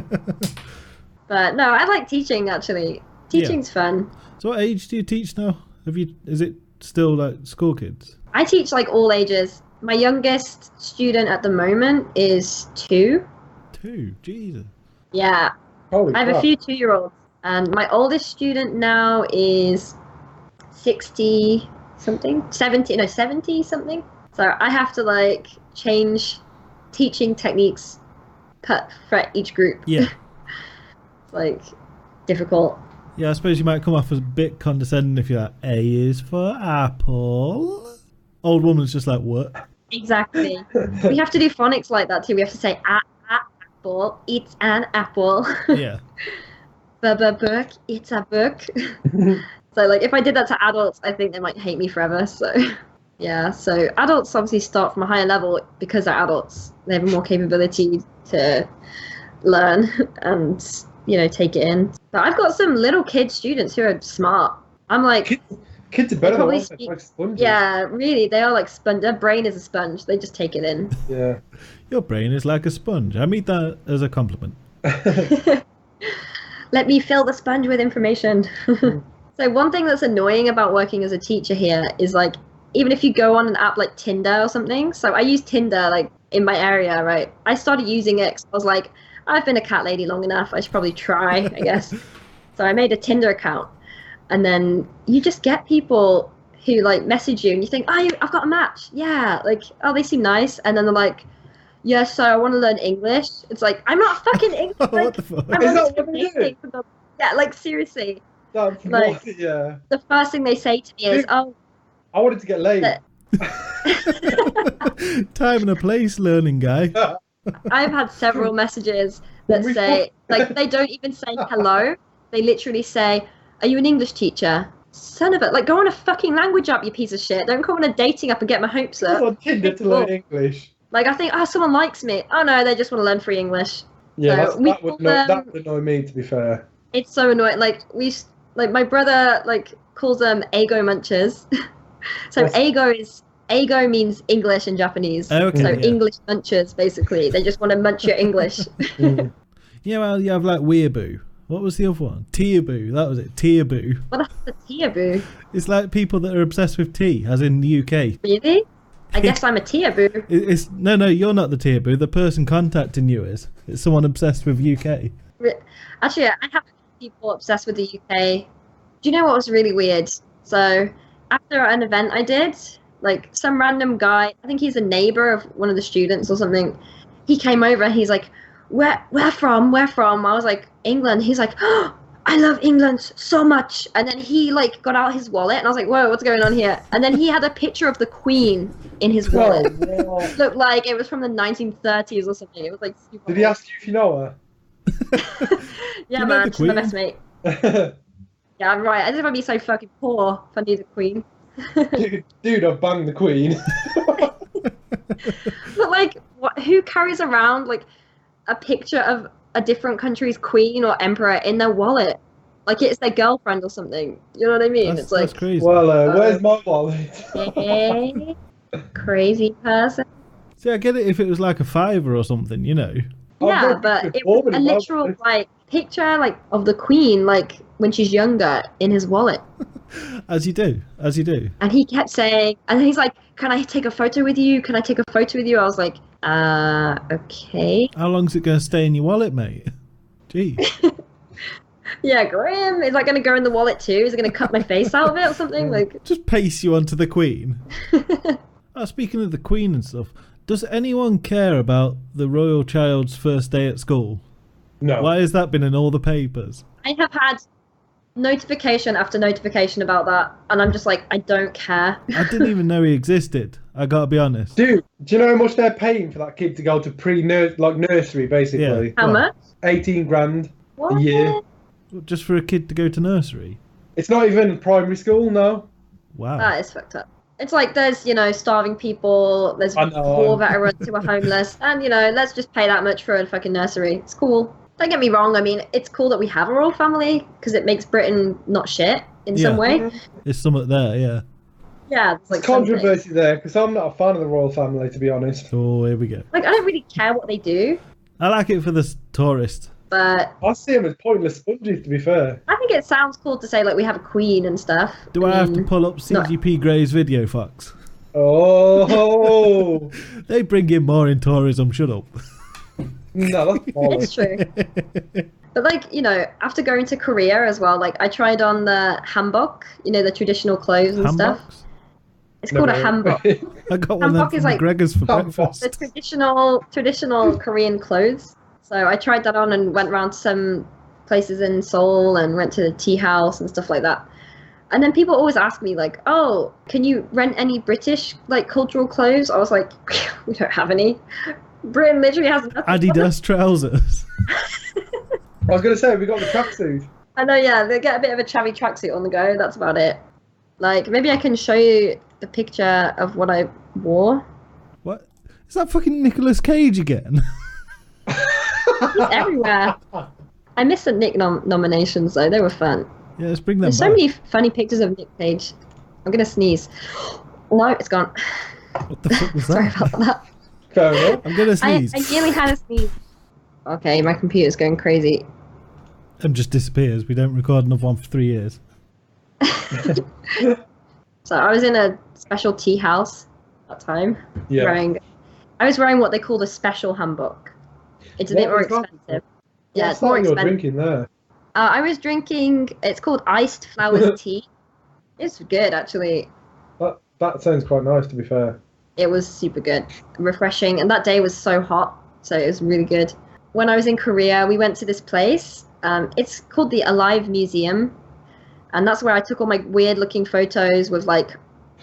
But no, I like teaching actually. Teaching's fun. So what age do you teach now? Is it still like school kids? I teach like all ages. My youngest student at the moment is 2. 2, Jesus. Yeah, Holy I have a crap. few 2-year-olds, and my oldest student now is 60 something, 70 something. So I have to like change teaching techniques for each group. Yeah. It's like difficult. Yeah, I suppose you might come off as a bit condescending if you're like, A is for apple. Old woman's just like, what? Exactly. We have to do phonics like that too. We have to say ah, Ball eats an apple. Yeah. Book eats a book. So like if I did that to adults, I think they might hate me forever. So yeah, so adults obviously start from a higher level because they're adults. They have more capability to learn and take it in. But I've got some little kid students who are smart. I'm like, kids are better than us. speak, Like sponges. yeah, really, they are like sponge. Their brain is a sponge. They just take it in. Yeah. Your brain is like a sponge. I mean that as a compliment. Let me fill the sponge with information. So one thing that's annoying about working as a teacher here is like, even if you go on an app like Tinder or something. So I use Tinder like in my area, right? I started using it 'cause I was like, I've been a cat lady long enough. I should probably try, I guess. So I made a Tinder account. And then you just get people who like message you and you think, oh, I've got a match. Yeah. Like, oh, they seem nice. And then they're like, yeah, so I want to learn English. It's like, I'm not fucking English. Like, What the fuck? I'm Is on that this what you meeting for the- Yeah, like seriously. That's Like- what, yeah. The first thing they say to me is, oh, I wanted to get laid. That- Time and a place, learning guy. I've had several messages that say, like, they don't even say hello. They literally say, are you an English teacher? Son of a, like, go on a fucking language app, you piece of shit. Don't come on a dating app and get my hopes I was up. on Tinder to learn English. Like, I think, oh, someone likes me. Oh, no, they just want to learn free English. Yeah, So we that would call that would annoy me, to be fair. It's so annoying. Like, my brother, like, calls them ego munchers. So ego means English in Japanese. Okay, So yeah. English munchers, basically. They just want to munch your English. Yeah, well, you have like weeaboo. What was the other one? Teaboo. That was it. Teaboo. What the hell's a teaboo? It's like people that are obsessed with tea, as in the UK. Really? I guess I'm a teaboo. It's no, you're not the teaboo. The person contacting you is. It's someone obsessed with UK. Actually, I have people obsessed with the UK. Do you know what was really weird? So, after an event I did, like some random guy, I think he's a neighbor of one of the students or something, he came over and he's like, where from? I was like, England. He's like, oh, I love England so much. And then he like got out his wallet and I was like, whoa, what's going on here? And then he had a picture of the Queen in his wallet. Oh, It looked like it was from the 1930s or something. It was like super did he ask you if you know Yeah, you know man, the she's my Queen? best mate. her? Yeah, I'm right. As if I'd be so fucking poor if I knew the Queen. Dude, I've banged the Queen. But like, who carries around like a picture of a different country's queen or emperor in their wallet? Like it's their girlfriend or something. You know what I mean? That's It's crazy. Well, where's my wallet? like, hey, crazy person. See, I get it if it was like a fiver or something, you know. Yeah, but it was a literal like picture like of the queen like when she's younger in his wallet. As you do. And he kept saying, and he's like, can I take a photo with you? Can I take a photo with you? I was like, okay. How long's it going to stay in your wallet, mate? Gee. Yeah, grim. Is that going to go in the wallet too? Is it going to cut my face out of it or something? Like, Just pace you onto the Queen. Speaking of the Queen and stuff, does anyone care about the royal child's first day at school? No. Why has that been in all the papers? I have had notification after notification about that, and I'm just like, I don't care. I didn't even know he existed. I gotta be honest. Dude, do you know how much they're paying for that kid to go to nursery, basically? Yeah. How Well, much? 18 grand What? a year. Just for a kid to go to nursery? It's not even primary school, no. Wow. That is fucked up. It's like there's, starving people, there's I know. war veterans who are homeless, and, let's just pay that much for a fucking nursery. It's cool. Don't get me wrong, I mean, it's cool that we have a royal family, because it makes Britain not shit in some Yeah. way. There's something there, yeah. Yeah, there's like It's something. controversy there, because I'm not a fan of the royal family, to be honest. Oh, here we go. Like, I don't really care what they do, I like it for the tourist. but I see them as pointless sponges, to be fair. I think it sounds cool to say, like, we have a queen and stuff. Do I have to mean, pull up CGP Grey's video, Fox? Oh, They bring in more in tourism, shut up. no, that's bollocks. It's true. But, like, after going to Korea as well, like, I tried on the hanbok, the traditional clothes and stuff. Hanboks? It's called a hanbok. I got one of them Hanbok is from like- McGregor's for Hanbok. breakfast. The traditional Korean clothes. So I tried that on and went around some places in Seoul and went to the tea house and stuff like that. And then people always ask me like, "Oh, can you rent any British like cultural clothes?" I was like, "We don't have any." Britain literally has nothing. Adidas trousers. I was going to say, we got the tracksuit. I know, yeah, they get a bit of a chavvy tracksuit on the go. That's about it. Like, maybe I can show you the picture of what I wore. What? Is that fucking Nicolas Cage again? He's everywhere. I missed the Nick nominations, though. They were fun. Yeah, let's bring them There's back. so many funny pictures of Nick Cage. I'm going to sneeze. No, it's gone. What the fuck was that? Sorry about that. Fair enough. I'm gonna sneeze. I nearly had a sneeze. Okay, my computer's going crazy. And just disappears. We don't record another one for 3 years. So I was in a special tea house at that time. Yeah. I was wearing what they call the special handbook. It's a bit more expensive. Yeah, it's more What's that you're expensive. drinking there? I was drinking, it's called iced flowers tea. It's good, actually. That sounds quite nice, to be fair. It was super good, refreshing, and that day was so hot, so it was really good. When I was in Korea, we went to this place. It's called the Alive Museum, and that's where I took all my weird-looking photos with, like,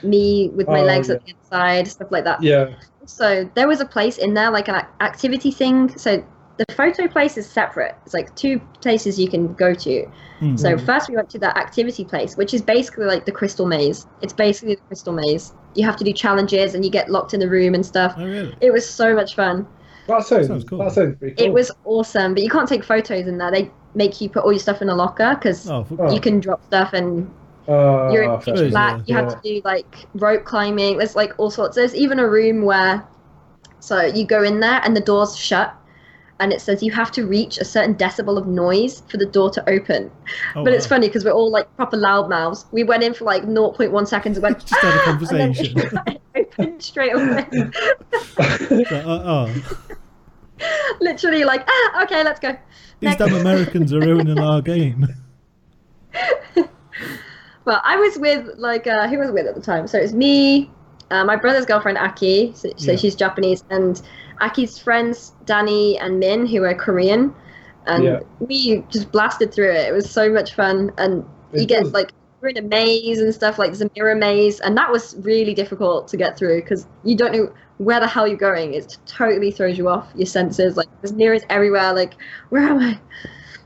me with my legs at the inside, stuff like that. Yeah. So there was a place in there, like an activity thing. So the photo place is separate. It's like two places you can go to. Mm-hmm. So first we went to that activity place, which is basically like the Crystal Maze. It's basically the Crystal Maze. You have to do challenges and you get locked in the room and stuff. Oh, really? It was so much fun. That sounds cool. That sounds pretty cool. It was awesome, but you can't take photos in there. They make you put all your stuff in a locker because you can drop stuff and you're in pitch black. You have to do like rope climbing. There's like all sorts. There's even a room where, so you go in there and the door's shut, and it says you have to reach a certain decibel of noise for the door to open. But it's funny because we're all like proper loudmouths. We went in for like 0.1 seconds and went just had a conversation. And then it opened straight away. Literally like, okay, let's go. These damn Americans are ruining our game. Well, I was with like who was I with at the time? So it was me, my brother's girlfriend Aki, so she's Japanese, and Aki's friends Danny and Min, who are Korean, and we just blasted through it. It was so much fun, and you get like we're in a maze and stuff, like there's a mirror maze, and that was really difficult to get through because you don't know where the hell you're going. It totally throws you off your senses. Like there's mirrors everywhere. Like where am I?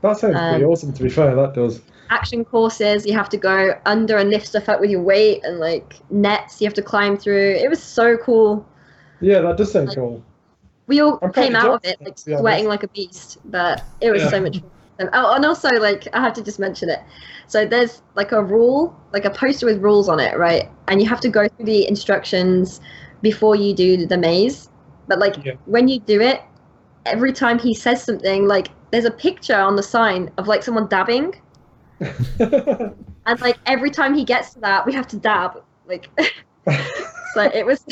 That sounds pretty awesome. To be fair, that does. Action courses, you have to go under and lift stuff up with your weight, and like nets you have to climb through. It was so cool. Yeah, that does sound cool. We all came out of it like sweating like a beast, but it was so much fun. Oh, and also like I have to just mention it. So there's like a rule, like a poster with rules on it, right? And you have to go through the instructions before you do the maze. But like when you do it, every time he says something, like there's a picture on the sign of like someone dabbing. And like every time he gets to that, we have to dab. Like, so it was.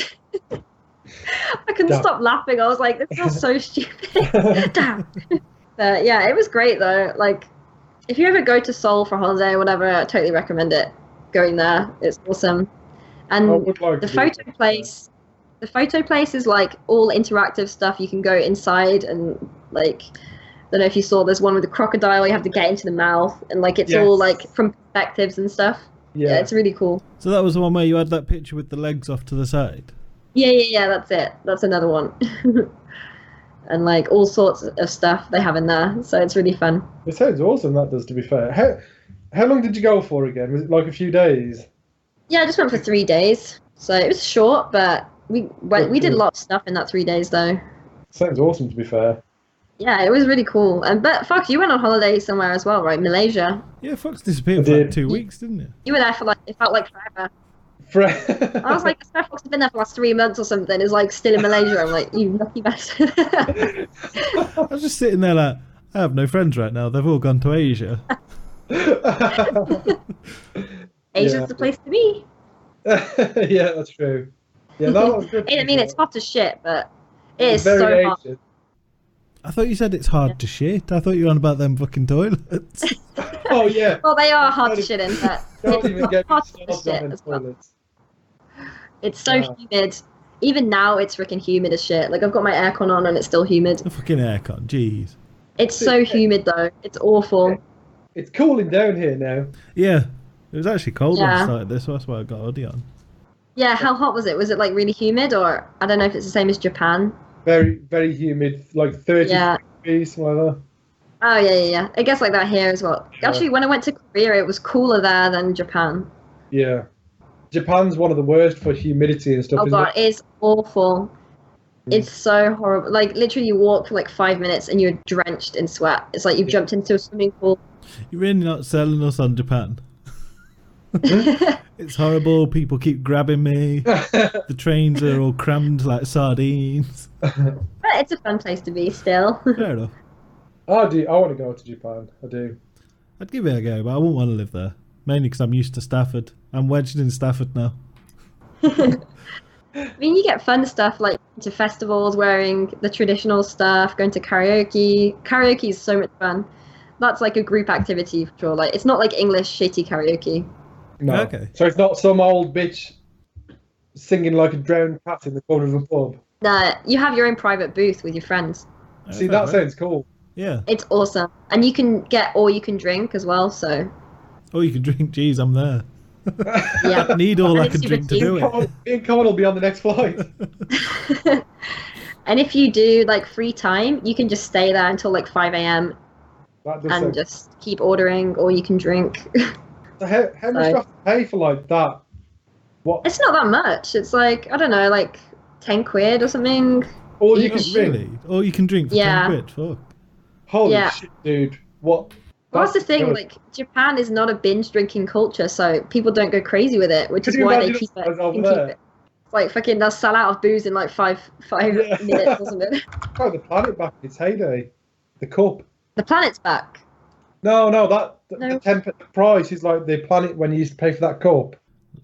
I couldn't stop laughing. I was like, "This feels so stupid." Dab. But yeah, it was great though. Like, if you ever go to Seoul for holiday or whatever, I totally recommend it. Going there, it's awesome. And the photo place. The photo place is like all interactive stuff. You can go inside and like. I don't know if you saw, there's one with a crocodile, you have to get into the mouth, and like it's all like from perspectives and stuff. Yeah, it's really cool. So that was the one where you had that picture with the legs off to the side? Yeah, that's it. That's another one. And like all sorts of stuff they have in there, so it's really fun. It sounds awesome, that does, to be fair. How long did you go for again? Was it like a few days? Yeah, I just went for 3 days. So it was short, but we did a lot of stuff in that 3 days though. Sounds awesome, to be fair. Yeah, it was really cool. But Fox, you went on holiday somewhere as well, right? Malaysia. Yeah, Fox disappeared for like 2 weeks, didn't you? You were there for like, it felt like forever. I was like, I Fox has been there for like 3 months or something. It's like still in Malaysia. I'm like, you lucky bastard. I was just sitting there like, I have no friends right now. They've all gone to Asia. Asia's the place to be. Yeah, that's true. Yeah, that was good. I mean, it's hot as shit, but it is so hot. I thought you said it's hard to shit. I thought you were on about them fucking toilets. Oh, yeah. Well, they are hard to shit in, but Don't even get me hot to started shit on as well. toilets. It's so humid. Even now, it's freaking humid as shit. Like, I've got my aircon on and it's still humid. The fucking aircon, jeez. It's so humid, though. It's awful. It's cooling down here now. Yeah, it was actually cold when I started this, so that's why I got a hoodie on. Yeah, how hot was it? Was it, like, really humid? Or, I don't know if it's the same as Japan. Very, very humid, like 30 Yeah. degrees, whatever. Oh yeah. It gets like that here as well. Yeah. Actually, when I went to Korea, it was cooler there than Japan. Yeah. Japan's one of the worst for humidity and stuff, Oh isn't god, it's awful. It's so horrible. Like literally, you walk for like 5 minutes and you're drenched in sweat. It's like you've jumped into a swimming pool. You're really not selling us on Japan. It's horrible. People keep grabbing me. The trains are all crammed like sardines. But it's a fun place to be still. Fair enough. I want to go to Japan. I do. I'd give it a go, but I wouldn't want to live there. Mainly because I'm used to Stafford. I'm wedged in Stafford now. I mean, you get fun stuff like to festivals, wearing the traditional stuff, going to karaoke. Karaoke is so much fun. That's like a group activity for sure. Like, it's not like English shitty karaoke. No. Okay. So it's not some old bitch singing like a drowned cat in the corner of a pub. Nah, you have your own private booth with your friends. See, that sounds cool. Yeah. It's awesome, and you can get all you can drink as well. So Oh, you can drink. Jeez, I'm there. yeah. I need all And I it's can super drink to do it. Me and Colin will be on the next flight. And if you do like free time, you can just stay there until like 5 a.m. That does and sound... just keep ordering all you can drink. So how much do you have to pay for like that? What? It's not that much. It's like, I don't know, like 10 quid or something. All you Oh, can drink? Really? All you can drink for Yeah. 10 quid? Fuck. Holy Yeah. shit, dude. What? Well, that's the thing, good. like, Japan is not a binge drinking culture, so people don't go crazy with it, which Could is you why they imagine keep us it. over Can there? keep it. It's like fucking, they'll sell out of booze in like five Yeah. minutes or something. Oh, the planet back in its heyday. The cup. The planet's back. No, No. the 10 price is like the planet when you used to pay for that cup.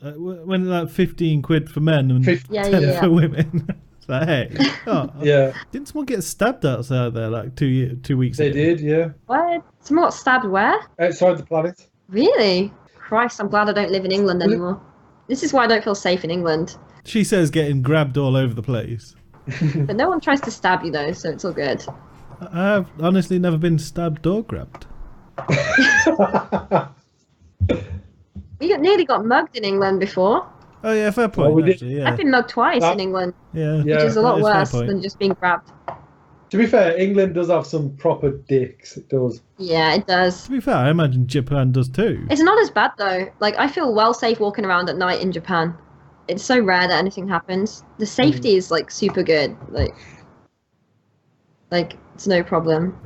When like 15 quid for men and 50 Yeah, 10 yeah. for women. It's like, hey. Oh, Yeah, Didn't someone get stabbed outside there like 2 weeks they ago? did, yeah. What? Someone got stabbed where? Outside the planet. Really? Christ, I'm glad I don't live in England anymore. This is why I don't feel safe in England. She says getting grabbed all over the place. But no one tries to stab you though, so it's all good. I've honestly never been stabbed or grabbed. Nearly got mugged in England before. Oh yeah, fair point. we did. Actually, yeah. I've been mugged twice That- in England, Yeah. Yeah. which is a lot that is fair worse point. than just being grabbed. To be fair, England does have some proper dicks. It does. Yeah, it does. To be fair, I imagine Japan does too. It's not as bad though. Like, I feel well safe walking around at night in Japan. It's so rare that anything happens. The safety is like super good. Like it's no problem.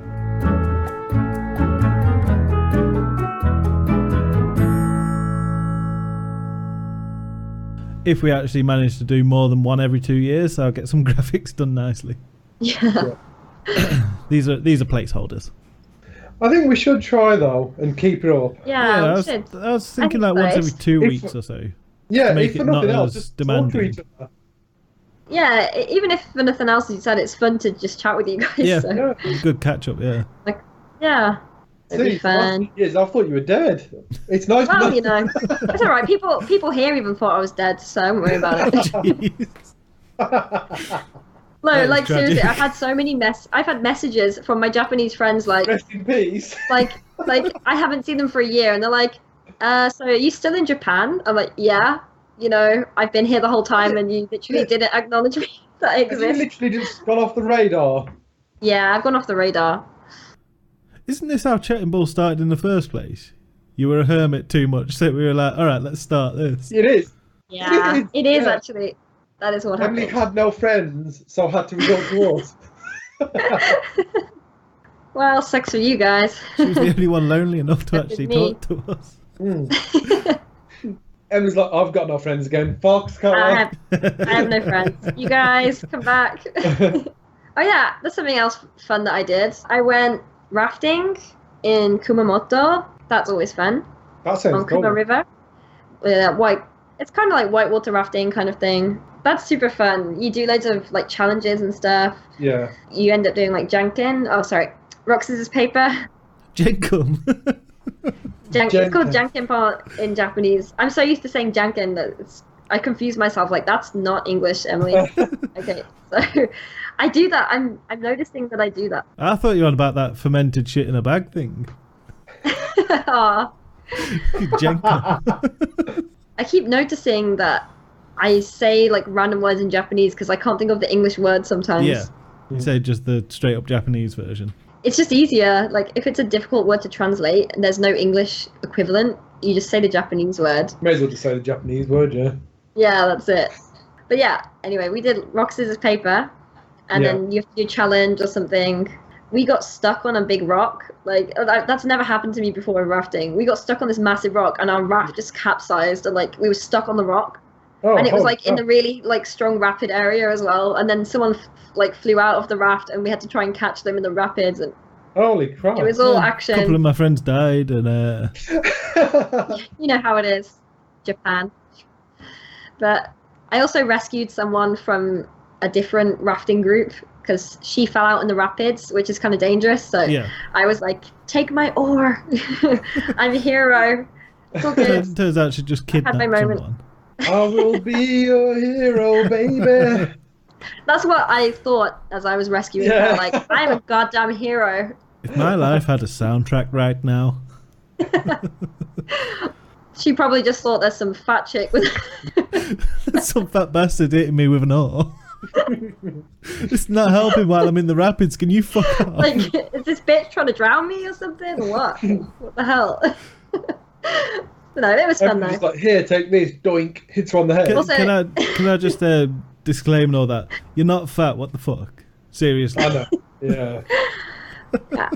If we actually manage to do more than one every 2 years, I'll get some graphics done nicely. Yeah. These are placeholders. I think we should try though and keep it up. Yeah, I we was, should. I was thinking think like once so. every 2 If- weeks or so. Yeah, Make if for it nothing not else, as just talk to demanding. each other. Yeah, even if for nothing else, you said it's fun to just chat with you guys. Yeah. So. Yeah. Good catch up, yeah. Yeah, it'd be See, for the last fun. few years, I thought you were dead. It's nice. to Well, know- you know, it's all right. People here even thought I was dead, so don't worry about it. Jeez. No, That is like seriously, tragic. I've had so many I've had messages from my Japanese friends like Rest in peace. like I haven't seen them for a year, and they're like, so are you still in Japan? I'm like, yeah. You know, I've been here the whole time, and you literally didn't acknowledge me that I Has it exist. literally just gone off the radar? Yeah, I've gone off the radar. Isn't this how Chattin Bull started in the first place? You were a hermit too much, so we were like, alright, let's start this. It is. Yeah, it is Yeah. actually. That is what Emily happened. had no friends, so had to resort to us. Well, sucks for you guys. She was the only one lonely enough to That was actually me. talk to us. Emily's like, I've got no friends again. Fox, come I on. have no friends. You guys, come back. Oh yeah, that's something else fun that I did. I went rafting in Kumamoto. That's always fun. That sounds On cool. Kuma River. It's kind of like whitewater rafting kind of thing. That's super fun. You do loads of like challenges and stuff. Yeah. You end up doing like rock, scissors, paper. Jenkum. It's called janken in Japanese. I'm so used to saying janken that I confuse myself. Like, that's not English, Emily. Okay, so I do that. I'm noticing that I do that. I thought you were on about that fermented shit in a bag thing. Aw. Jenkum. I keep noticing that I say like random words in Japanese because I can't think of the English word sometimes. Yeah. You say just the straight up Japanese version. It's just easier. Like, if it's a difficult word to translate and there's no English equivalent, you just say the Japanese word. May as well just say the Japanese word, yeah. Yeah, that's it. But yeah, anyway, we did rock, scissors, paper, and then you have to do a challenge or something. We got stuck on a big rock. Like, that's never happened to me before in rafting. We got stuck on this massive rock, and our raft just capsized, and like we were stuck on the rock. Oh, and it was like in a really like strong rapid area as well. And then someone like flew out of the raft, and we had to try and catch them in the rapids. And holy crap! it was all action. A couple of my friends died, and you know how it is, Japan. But I also rescued someone from a different rafting group because she fell out in the rapids, which is kind of dangerous. So I was like, "Take my oar, I'm a hero." It's all good. Turns out she just kidnapped someone. I will be your hero, baby. That's what I thought as I was rescuing her. Like, I'm a goddamn hero. If my life had a soundtrack right now. She probably just thought there's some fat chick with some fat bastard hitting me with an oar. It's not helping while I'm in the rapids. Can you fuck off? Like, is this bitch trying to drown me or something? Or what? What the hell? No, it was fun though. Just like, here, take this, doink, hits her on the head. Can I just disclaim and all that? You're not fat. What the fuck? Seriously. I know. Yeah.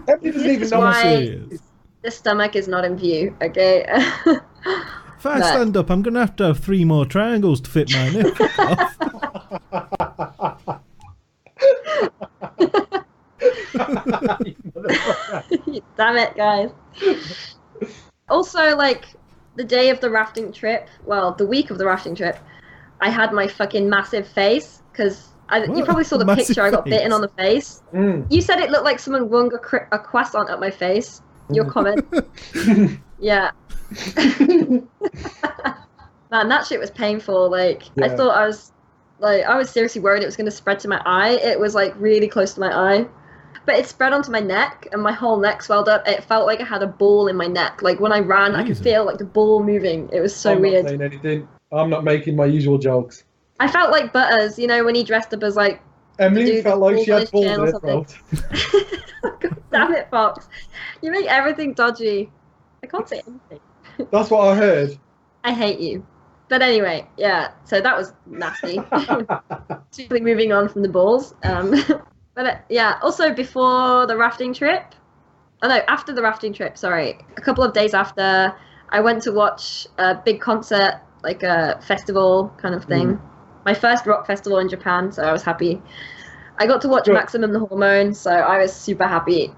Everybody doesn't even know how serious. The stomach is not in view. Okay. If I stand up, I'm gonna have 3 more triangles to fit my nipple off. Damn it, guys. Also, like, the day of the rafting trip, well, the week of the rafting trip, I had my fucking massive face, because you probably saw the picture, I got bitten on the face. You said it looked like someone wrung a croissant at my face, your comment. Yeah. Man, that shit was painful. Like, I thought I was seriously worried it was going to spread to my eye. It was, like, really close to my eye. But it spread onto my neck, and my whole neck swelled up. It felt like I had a ball in my neck. Like, when I ran, I could feel, like, the ball moving. It was so weird. I'm not saying anything. I'm not making my usual jokes. I felt like Butters, you know, when he dressed up as, like... Emily felt like she had balls in her throat. God damn it, Fox. You make everything dodgy. I can't say anything. That's what I heard. I hate you. But anyway, yeah, so that was nasty. Simply moving on from the balls. But yeah, also before the rafting trip, after the rafting trip, sorry, a couple of days after, I went to watch a big concert, like a festival kind of thing. My first rock festival in Japan, so I was happy. I got to watch Maximum the Hormone, so I was super happy.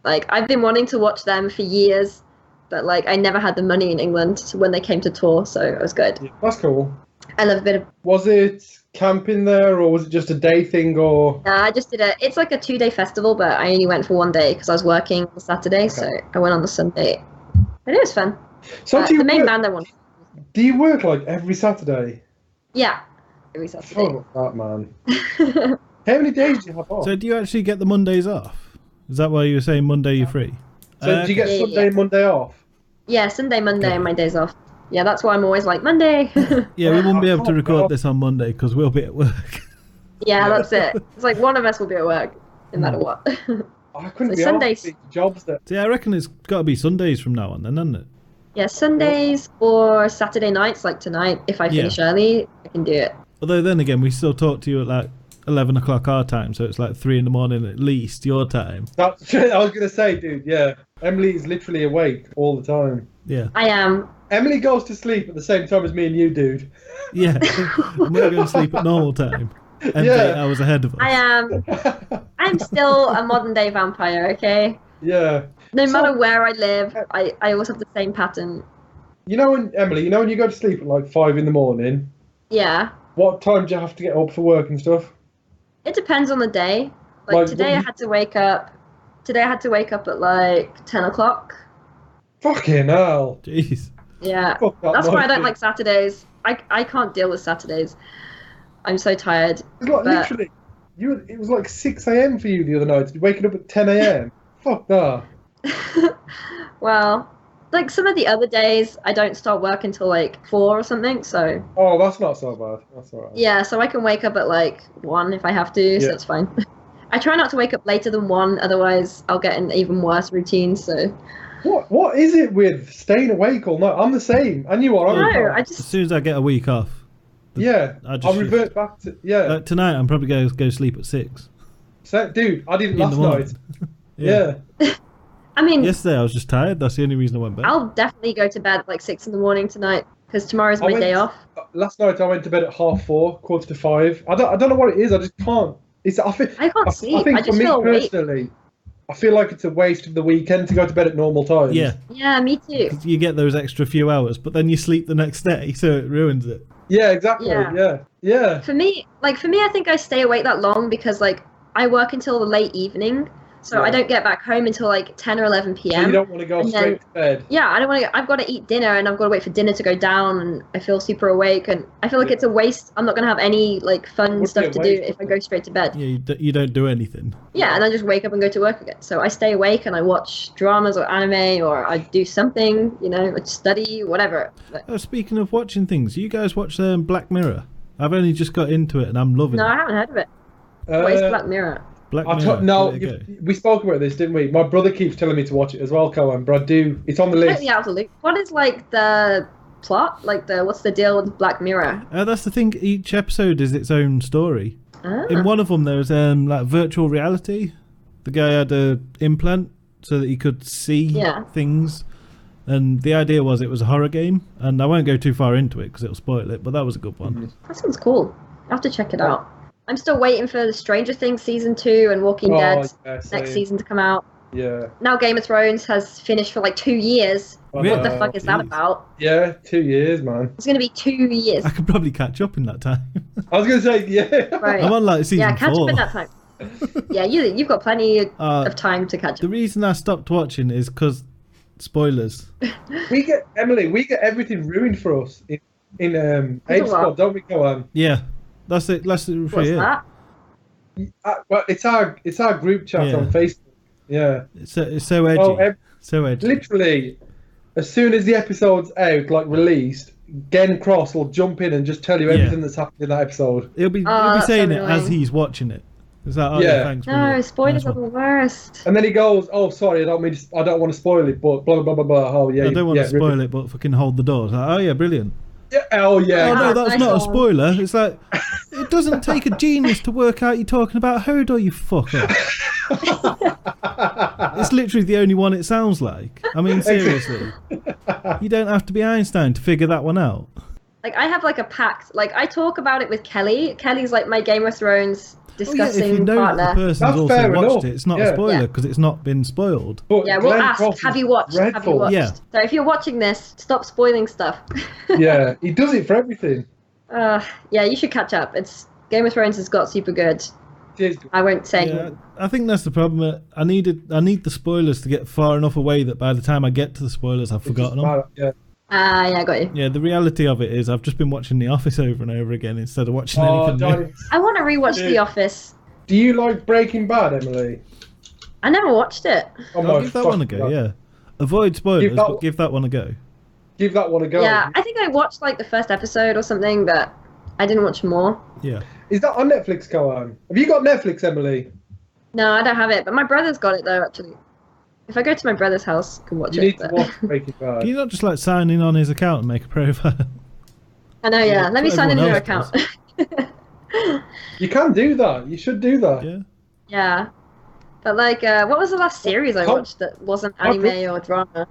Like, I've been wanting to watch them for years, but like I never had the money in England when they came to tour, so it was good. Yeah, that's cool. I love a bit of... Was it camping there, or was it just a day thing, or...? I just did it's like a 2-day festival, but I only went for 1 day because I was working on Saturday, so I went on the Sunday. But it was fun. So the main band I wanted. Do you work like every Saturday? Yeah, every Saturday. Oh, that man. How many days do you have off? So do you actually get the Mondays off? Is that why you were saying Monday you're free? So do you get Sunday and Monday off? Yeah, Sunday, Monday, and my days off. Yeah, that's why I'm always like, Monday. Yeah, we won't be able to record this on Monday because we'll be at work. Yeah, that's it. It's like one of us will be at work, no matter what. I couldn't so be Sundays. Jobs that... See, I reckon it's got to be Sundays from now on then, hasn't it? Yeah, Sundays or Saturday nights, like tonight, if I finish early, I can do it. Although then again, we still talk to you at like 11 o'clock our time, so it's like 3 in the morning at least your time. That's true. I was going to say, dude, yeah. Emily is literally awake all the time. Yeah. I am. Emily goes to sleep at the same time as me and you, dude. Yeah. We're going to sleep at normal time. And 8 hours ahead of us. I am. I'm still a modern day vampire, okay? Yeah. No matter where I live, I always have the same pattern. You know when, Emily, you know when you go to sleep at like 5 in the morning? Yeah. What time do you have to get up for work and stuff? It depends on the day. Like today I had to wake up at like 10 o'clock. Fucking hell. Jeez. Yeah. That's why I don't like Saturdays. I can't deal with Saturdays. I'm so tired. It's like literally, it was like 6 a.m. for you the other night. You're waking up at 10 a.m. Fuck that. Well, like some of the other days, I don't start work until like 4 or something, so... Oh, that's not so bad. That's all right. Yeah, so I can wake up at like 1 if I have to, so it's fine. I try not to wake up later than 1, otherwise I'll get an even worse routine. So What is it with staying awake all night? I'm the same, and you are. no, aren't you? I As just soon as I get a week off, Yeah, I just I'll revert back to like tonight. I'm probably going to go sleep at 6. So, dude, I did it in the last morning. night. Yeah. Yeah. I mean, Yesterday I was just tired. That's the only reason I went back. I'll definitely go to bed at like 6 in the morning tonight because tomorrow's my day off. Last night I went to bed at 4:30, 4:45. I don't know what it is. I just can't. I can't sleep. I think I just for me feel awake. personally, I feel like it's a waste of the weekend to go to bed at normal times. Yeah, Yeah, me too. you get those extra few hours, but then you sleep the next day, so it ruins it. Yeah, exactly. Yeah. Yeah. For me, I think I stay awake that long because like I work until the late evening, so I Yeah. don't get back home until like 10 or 11 So p.m. you don't want to go And straight to bed. Yeah, I don't want to. I've got to eat dinner, and I've got to wait for dinner to go down, and I feel super awake, and I feel like it's a waste. I'm not gonna have any like fun Would stuff be a to do waste, if I go straight to bed. Yeah, you don't do anything. Yeah, and I just wake up and go to work again. So I stay awake and I watch dramas or anime, or I do something, I study, whatever. But, Speaking of watching things, you guys watch Black Mirror? I've only just got into it and I'm loving no, it. I haven't heard of it. What is Uh, Black Mirror? Black I Mirror. no, give it a go. we spoke about this, didn't we? My brother keeps telling me to watch it as well, Cohen. But I do. It's on the list. Totally out of the loop. What is like the plot? Like what's the deal with Black Mirror? That's the thing. Each episode is its own story. Ah. In one of them, there was like virtual reality. The guy had a implant so that he could see things, and the idea was it was a horror game. And I won't go too far into it because it'll spoil it. But that was a good one. Mm-hmm. That sounds cool. I have to check it out. I'm still waiting for the Stranger Things season 2 and Walking Dead yeah, next same. season to come out. Yeah. Now Game of Thrones has finished for like 2 years. I What the know. fuck is that geez. about? Yeah, 2 years, man. It's going to be 2 years. I could probably catch up in that time. I was gonna say, yeah. Right. I'm on like season Yeah, catch 4. up in that time. Yeah, you've got plenty of time to catch The up. reason I stopped watching is because spoilers. We get everything ruined for us in Age what? Squad, don't we, Cohen? Yeah, that's it. That's it. What's that? Well, it's our group chat Yeah. on Facebook. Yeah. It's so edgy. Oh, so edgy. Literally, as soon as the episode's out, like released, Gen Cross will jump in and just tell you everything that's happened in that episode. He'll be that's saying so it as annoying. he's watching it. It's like, oh Yeah. yeah, thanks. No, brilliant. spoilers Nice are the one. worst. And then he goes, "Oh, sorry, I don't want to spoil it, but blah blah blah blah." Oh yeah, I don't want yeah, to spoil it, but fucking hold the door. It's like, oh yeah, brilliant. Yeah, oh yeah. Oh no, that's nice not a one. spoiler. It's like, it doesn't take a genius to work out you're talking about Hodor, you fucker. It's literally the only one it sounds like. I mean, seriously. You don't have to be Einstein to figure that one out. Like, I have like a pact. Like, I talk about it with Kelly. Kelly's like my Game of Thrones discussing if you know that the partner. person's That's also fair watched enough. it, it's not Yeah. a spoiler Yeah. because it's not been spoiled. But Yeah, we'll Glenn ask, Cross have is you watched? Have you dreadful. watched? Yeah. So if you're watching this, stop spoiling stuff. Yeah, he does it for everything. Yeah, you should catch up. It's Game of Thrones has got super good. Cheers. I won't say. Yeah, I think that's the problem. I need the spoilers to get far enough away that by the time I get to the spoilers, I've forgotten them. Yeah. Yeah, I got you. Yeah, the reality of it is I've just been watching The Office over and over again instead of watching Oh, anything new. Johnny, I want to rewatch Dude. The Office. do you like Breaking Bad, Emily? I never watched it. Oh I'll my give that one a fucking go, God. yeah. Avoid spoilers, that- but give that one a go. Give that one a go. Yeah, I think I watched like the first episode or something, but I didn't watch more. Yeah. Is that on Netflix, Cohen? Have you got Netflix, Emily? No, I don't have it, but my brother's got it though. Actually, if I go to my brother's house, I can watch You it. need to but- watch Breaking Can Bad. you not just like sign in on his account and make a profile? I know, yeah. Let me that's sign in what your everyone account. You can do that. You should do that. Yeah. Yeah, but like, what was the last series I How- watched that wasn't anime or drama?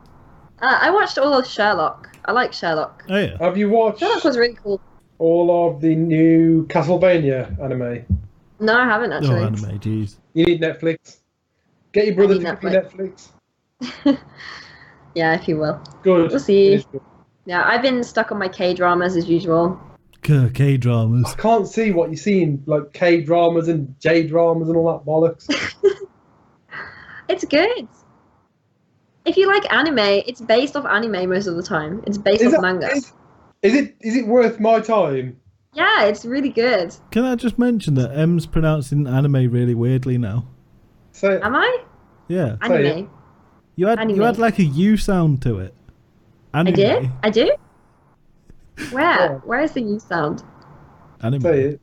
I watched all of Sherlock. I like Sherlock. Oh yeah. Have you watched Sherlock was really cool. all of the new Castlevania anime? No, I haven't Oh, actually. anime, jeez. You need Netflix. Get your brother need to give you Netflix. Yeah, if you will. Good. We'll see. It is good. Yeah, I've been stuck on my K dramas as usual. K dramas. I can't see what you're seeing, like K dramas and J dramas and all that bollocks. It's good. If you like anime, it's based off anime most of the time. It's based off manga. Is it worth my time? Yeah, it's really good. Can I just mention that M's pronouncing anime really weirdly now? So Am I? Yeah. Say Anime. You had Anime. like a U sound to it. Anime. I did? I do? Where? Oh. Where is the U sound? Anime. say it.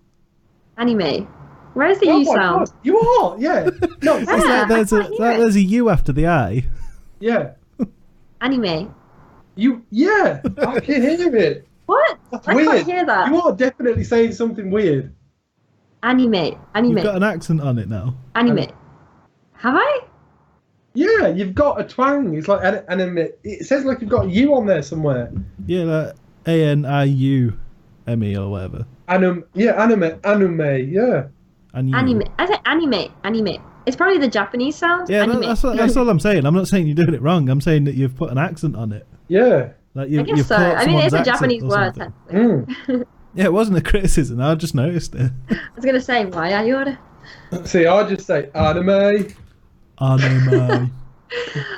Anime. Where's the Oh U my sound? God, you are, yeah. No, It's Yeah, like there's I a can't hear it. there's a U after the I. yeah. Anime. Yeah, I can hear it. What? That's I weird. can't hear that. You are definitely saying something weird. Anime. You've got an accent on it now. Anime. Have I? Yeah, you've got a twang. It's like anime. It says like you've got a U on there somewhere. Yeah, like ANIUME or whatever. Anime. Yeah. And you. Anime. I said anime. It's probably the Japanese sound. Yeah, anime. that's all I'm saying. I'm not saying you're doing it wrong. I'm saying that you've put an accent on it. Yeah. Like I guess you've so. caught I mean, it's someone's a accent Japanese or word. something. Technically. Yeah, it wasn't a criticism. I just noticed it. I was gonna say, why are you? See, I just say anime. Anime.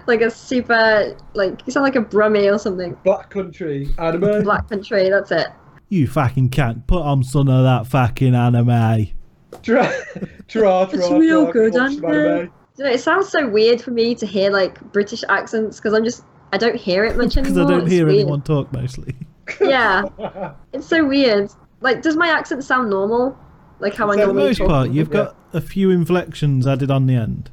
Like a super, like you sound like a Brummie or something. Black country anime. Black country. That's it. You fucking can't put on some of that fucking anime. It's real good anime. anime. You know, it sounds so weird for me to hear like British accents because I don't hear it much Because I anymore. don't hear anyone talk mostly. Yeah, it's so weird. Like, does my accent sound normal? Like how I For the For the normally most talk? part, you've got a few inflections added on the end.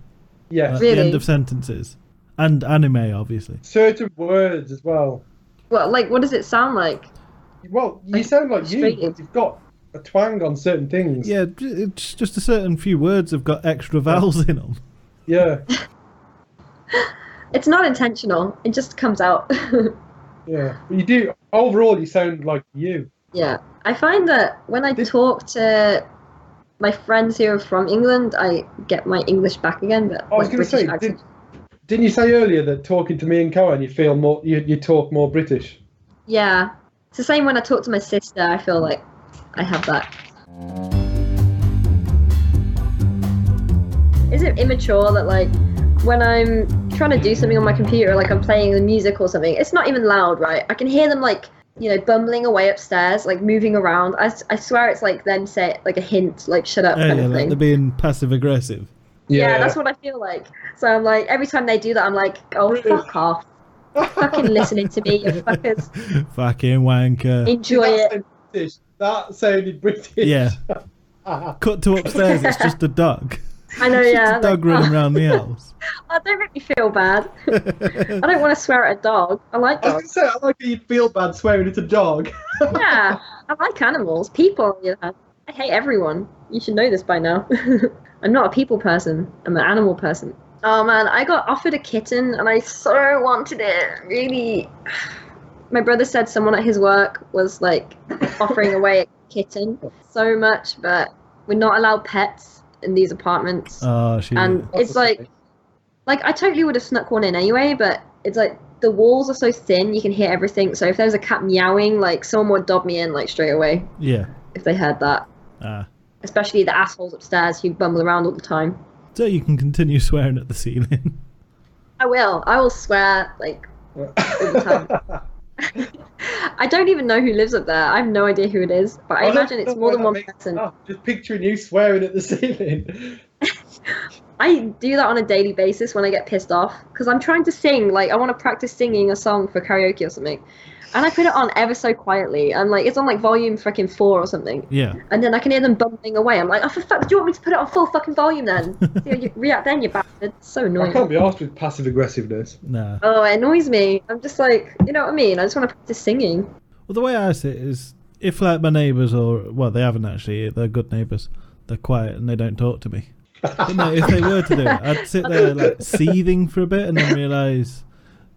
Yes. At the end Really? of sentences. And anime, obviously. Certain words as well. Well, like, what does it sound like? Well, you Like, sound like you, straight- but you've got a twang on certain things. Yeah, it's just a certain few words have got extra vowels in them. Yeah. It's not intentional. It just comes out. Yeah. But you do. Overall, you sound like you. Yeah, I find that when I talk to my friends who are from England, I get my English back again. But I was like going to say, accent. didn't you say earlier that talking to me and Cohen, you feel more, you talk more British? Yeah, it's the same when I talk to my sister. I feel like I have that. Is it immature that like when I'm trying to do something on my computer, like I'm playing the music or something, it's not even loud, right? I can hear them like, you know, bumbling away upstairs, like moving around. I swear it's like them say like a hint, like shut up kind Yeah, of like thing. they're being passive aggressive. Yeah, that's what I feel like. So I'm like, every time they do that, I'm like, oh, fuck off. Fucking listening to me, you fuckers. Fucking wanker. Enjoy it. British. That sounded British. Yeah. Cut to upstairs, it's just a dog. I know, It's yeah. just a dog like, running around the house. Oh, don't make me feel bad. I don't want to swear at a dog. I like I was dogs. going to say, I like how you feel bad swearing at a dog. Yeah, I like animals. People, you know. I hate everyone. You should know this by now. I'm not a people person. I'm an animal person. Oh man, I got offered a kitten and I so wanted it. Really. My brother said someone at his work was like offering away a kitten so much, but we're not allowed pets in these apartments. Oh, shit. And it's like I totally would have snuck one in anyway, but it's like the walls are so thin you can hear everything. So if there's a cat meowing, like someone would dob me in like straight away Yeah. if they heard that. Especially the assholes upstairs who bumble around all the time. So you can continue swearing at the ceiling. I will swear like all the time. I don't even know who lives up there. I have no idea who it is, but I imagine it's more than one person. Just picturing you swearing at the ceiling. I do that on a daily basis when I get pissed off because I'm trying to sing. Like I want to practice singing a song for karaoke or something, and I put it on ever so quietly, and like it's on like volume fucking 4 or something. Yeah. And then I can hear them bumbling away. I'm like, oh for fuck, do you want me to put it on full fucking volume then? You react then, you bastard. It's so I annoying. can't be asked with passive aggressiveness. Nah. Oh, it annoys me. I'm just like, you know what I mean? I just want to practice singing. Well, the way I see it is, if like my neighbours well, they haven't actually, they're good neighbours. They're quiet and they don't talk to me. But no, if they were to do it, I'd sit there like seething for a bit and then realise,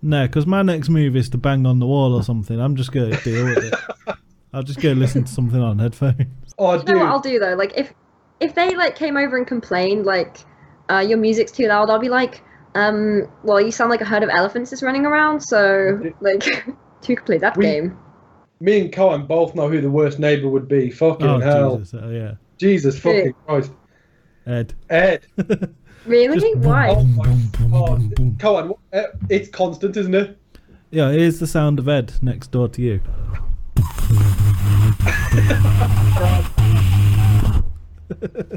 no, because my next move is to bang on the wall or something. I'm just going to deal with it. I'll just go listen to something on headphones. Oh, You know what I'll do though? Like if they like came over and complained like your music's too loud, I'll be like, well, you sound like a herd of elephants is running around, so like you could play that game. Me and Cohen both know who the worst neighbour would be. Fucking hell. Jesus, yeah. Jesus fucking Christ. Ed. Really? Just Why? Oh my Boom, boom, God. boom, boom. Cohen, it's constant, isn't it? Yeah, here's the sound of Ed next door to you.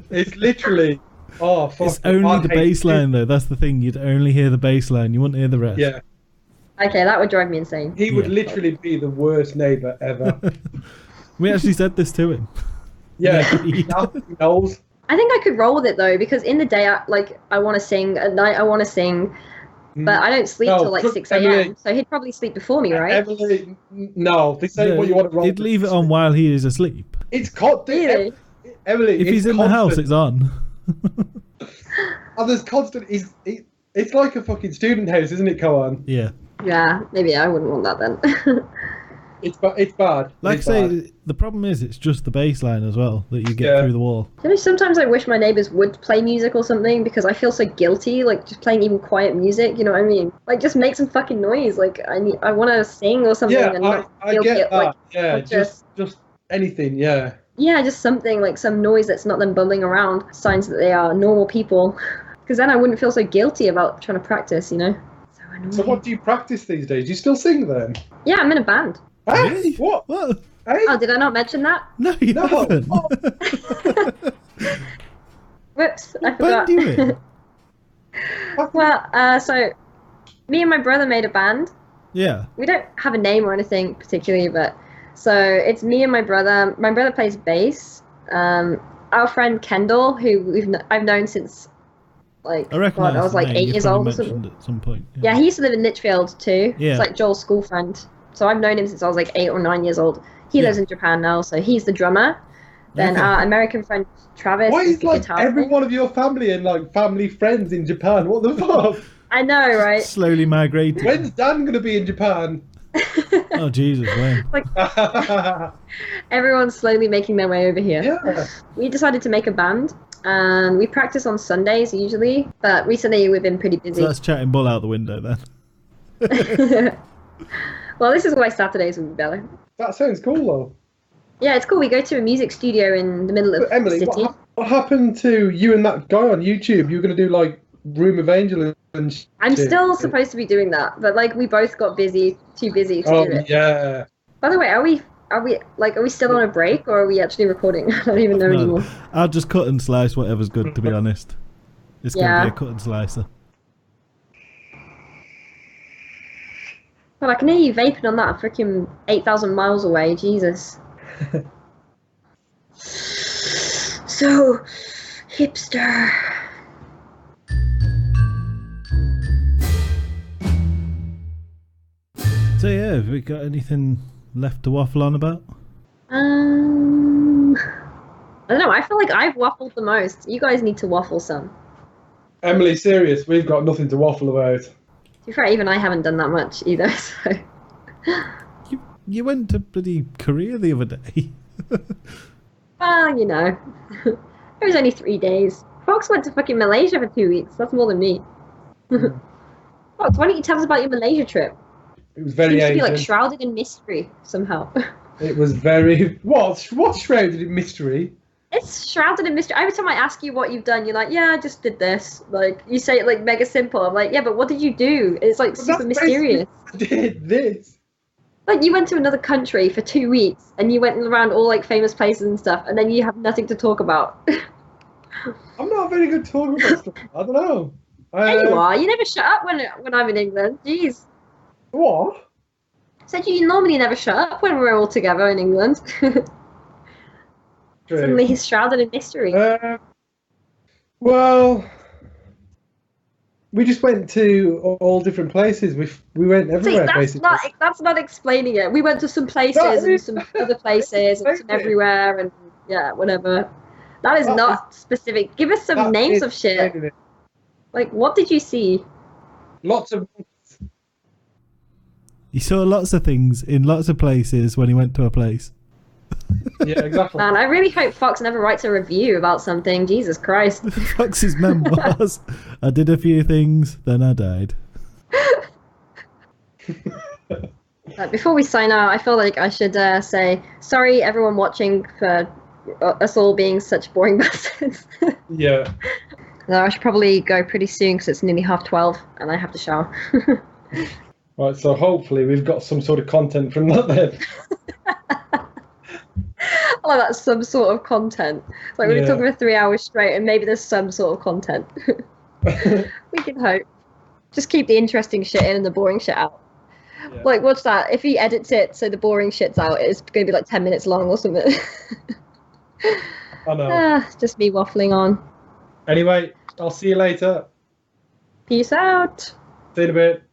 It's literally. Oh, fuck. It's only the bass line though. That's the thing. You'd only hear the bass line. You wouldn't hear the rest. Yeah. Okay, that would drive me insane. He would Yeah. literally be the worst neighbour ever. We actually said this to him. Yeah. He He knows. I think I could roll with it though, because in the day, I want to sing. At night, I want to sing. But I don't sleep till like 6 a.m. Emily, So he'd probably sleep before me, right? Emily, no, this ain't No, what you want to roll. he'd leave it on while he is asleep. It's constant. Really? Emily, If it's he's in constant. the house, it's on. And there's constant. It's like a fucking student house, isn't it? Come on. Yeah. Yeah, maybe I wouldn't want that then. It's bad. Like I It's say, bad. the problem is it's just the bass line as well that you get Yeah. through the wall. You know, sometimes I wish my neighbors would play music or something because I feel so guilty, like just playing even quiet music. You know what I mean? Like just make some fucking noise. Like I want to sing or something. Yeah, and not I feel get that. like, Yeah, like just anything. Yeah. yeah, just something like some noise that's not them bubbling around. Signs that they are normal people. Because then I wouldn't feel so guilty about trying to practice. You know. So annoying. So what do you practice these days? Do you still sing then? Yeah, I'm in a band. Really? What? What? Hey? Oh, did I not mention that? No, you No. haven't. Oh. Whoops, I What forgot. band you in? Well, so me and my brother made a band. Yeah. We don't have a name or anything particularly, but so it's me and my brother. My brother plays bass. Our friend Kendall, who I've known since like I recognise I was the like name. 8 You years probably old or mentioned something. at some point. Yeah, he used to live in Litchfield too. Yeah. It's like Joel's school friend. So I've known him since I was like 8 or 9 years old. He lives in Japan now, so he's the drummer. Then Okay. our American friend Travis Why is is the like guitar every player. one of your family and like family friends in Japan? What the fuck? I know, right? Slowly migrating. When's Dan gonna be in Japan? Oh Jesus, when? Everyone's slowly making their way over here. Yeah. We decided to make a band, and we practice on Sundays usually, but recently we've been pretty busy. So that's Chattin Bull out the window then. Well, this is why Saturdays would be better. That sounds cool though. Yeah, it's cool. We go to a music studio in the middle of But Emily, the city. what happened to you and that guy on YouTube? You were gonna do like Room of Angel and shit. I'm still supposed to be doing that, but like we both got too busy to do it. Yeah. By the way, are we still on a break or are we actually recording? I don't even know No, anymore. I'll just cut and slice whatever's good, to be honest. It's going to Yeah. be a cut and slicer. Well, I can hear you vaping on that freaking 8,000 miles away. Jesus. So hipster. So yeah, have we got anything left to waffle on about? I don't know. I feel like I've waffled the most. You guys need to waffle some. Emily, serious, we've got nothing to waffle about. To be fair, even I haven't done that much either. So, You went to bloody Korea the other day. well, you know, it was only 3 days. Fox went to fucking Malaysia for 2 weeks. That's more than me. Fox, why don't you tell us about your Malaysia trip? It was very Seems to be like Asian. shrouded in mystery somehow. It was very what's shrouded in mystery? It's shrouded in mystery. Every time I ask you what you've done, you're like, yeah, I just did this. Like, you say it like mega simple. I'm like, yeah, but what did you do? It's like super That's mysterious. basically- I did this. Like, you went to another country for 2 weeks and you went around all like famous places and stuff, and then you have nothing to talk about. I'm not very good talking about stuff. I don't know. There you are. You never shut up when I'm in England. Jeez. What? Said you normally never shut up when we're all together in England. True. Suddenly he's shrouded in mystery. Well, we just went to all different places. We went See, everywhere basically. that's not explaining it. We went to some places That and is- some other places and some everywhere and yeah, whatever. That is That not specific. Give us some That names is of shit. explaining it. Like, what did you see? Lots of. He saw lots of things in lots of places when he went to a place. Yeah, exactly. Man, I really hope Fox never writes a review about something. Jesus Christ. Fox's memoirs. I did a few things, then I died. Before we sign out, I feel like I should say sorry, everyone watching, for us all being such boring bastards. Yeah. No, I should probably go pretty soon because it's nearly 12:30 and I have to shower. Right. So hopefully we've got some sort of content from that then. I like that, some sort of content. It's like we're Yeah. talking for 3 hours straight and maybe there's some sort of content. We can hope. Just keep the interesting shit in and the boring shit out. Yeah. Like, what's that? If he edits it so the boring shit's out, it's going to be like 10 minutes long or something. I know. Just me waffling on. Anyway, I'll see you later. Peace out. See you in a bit.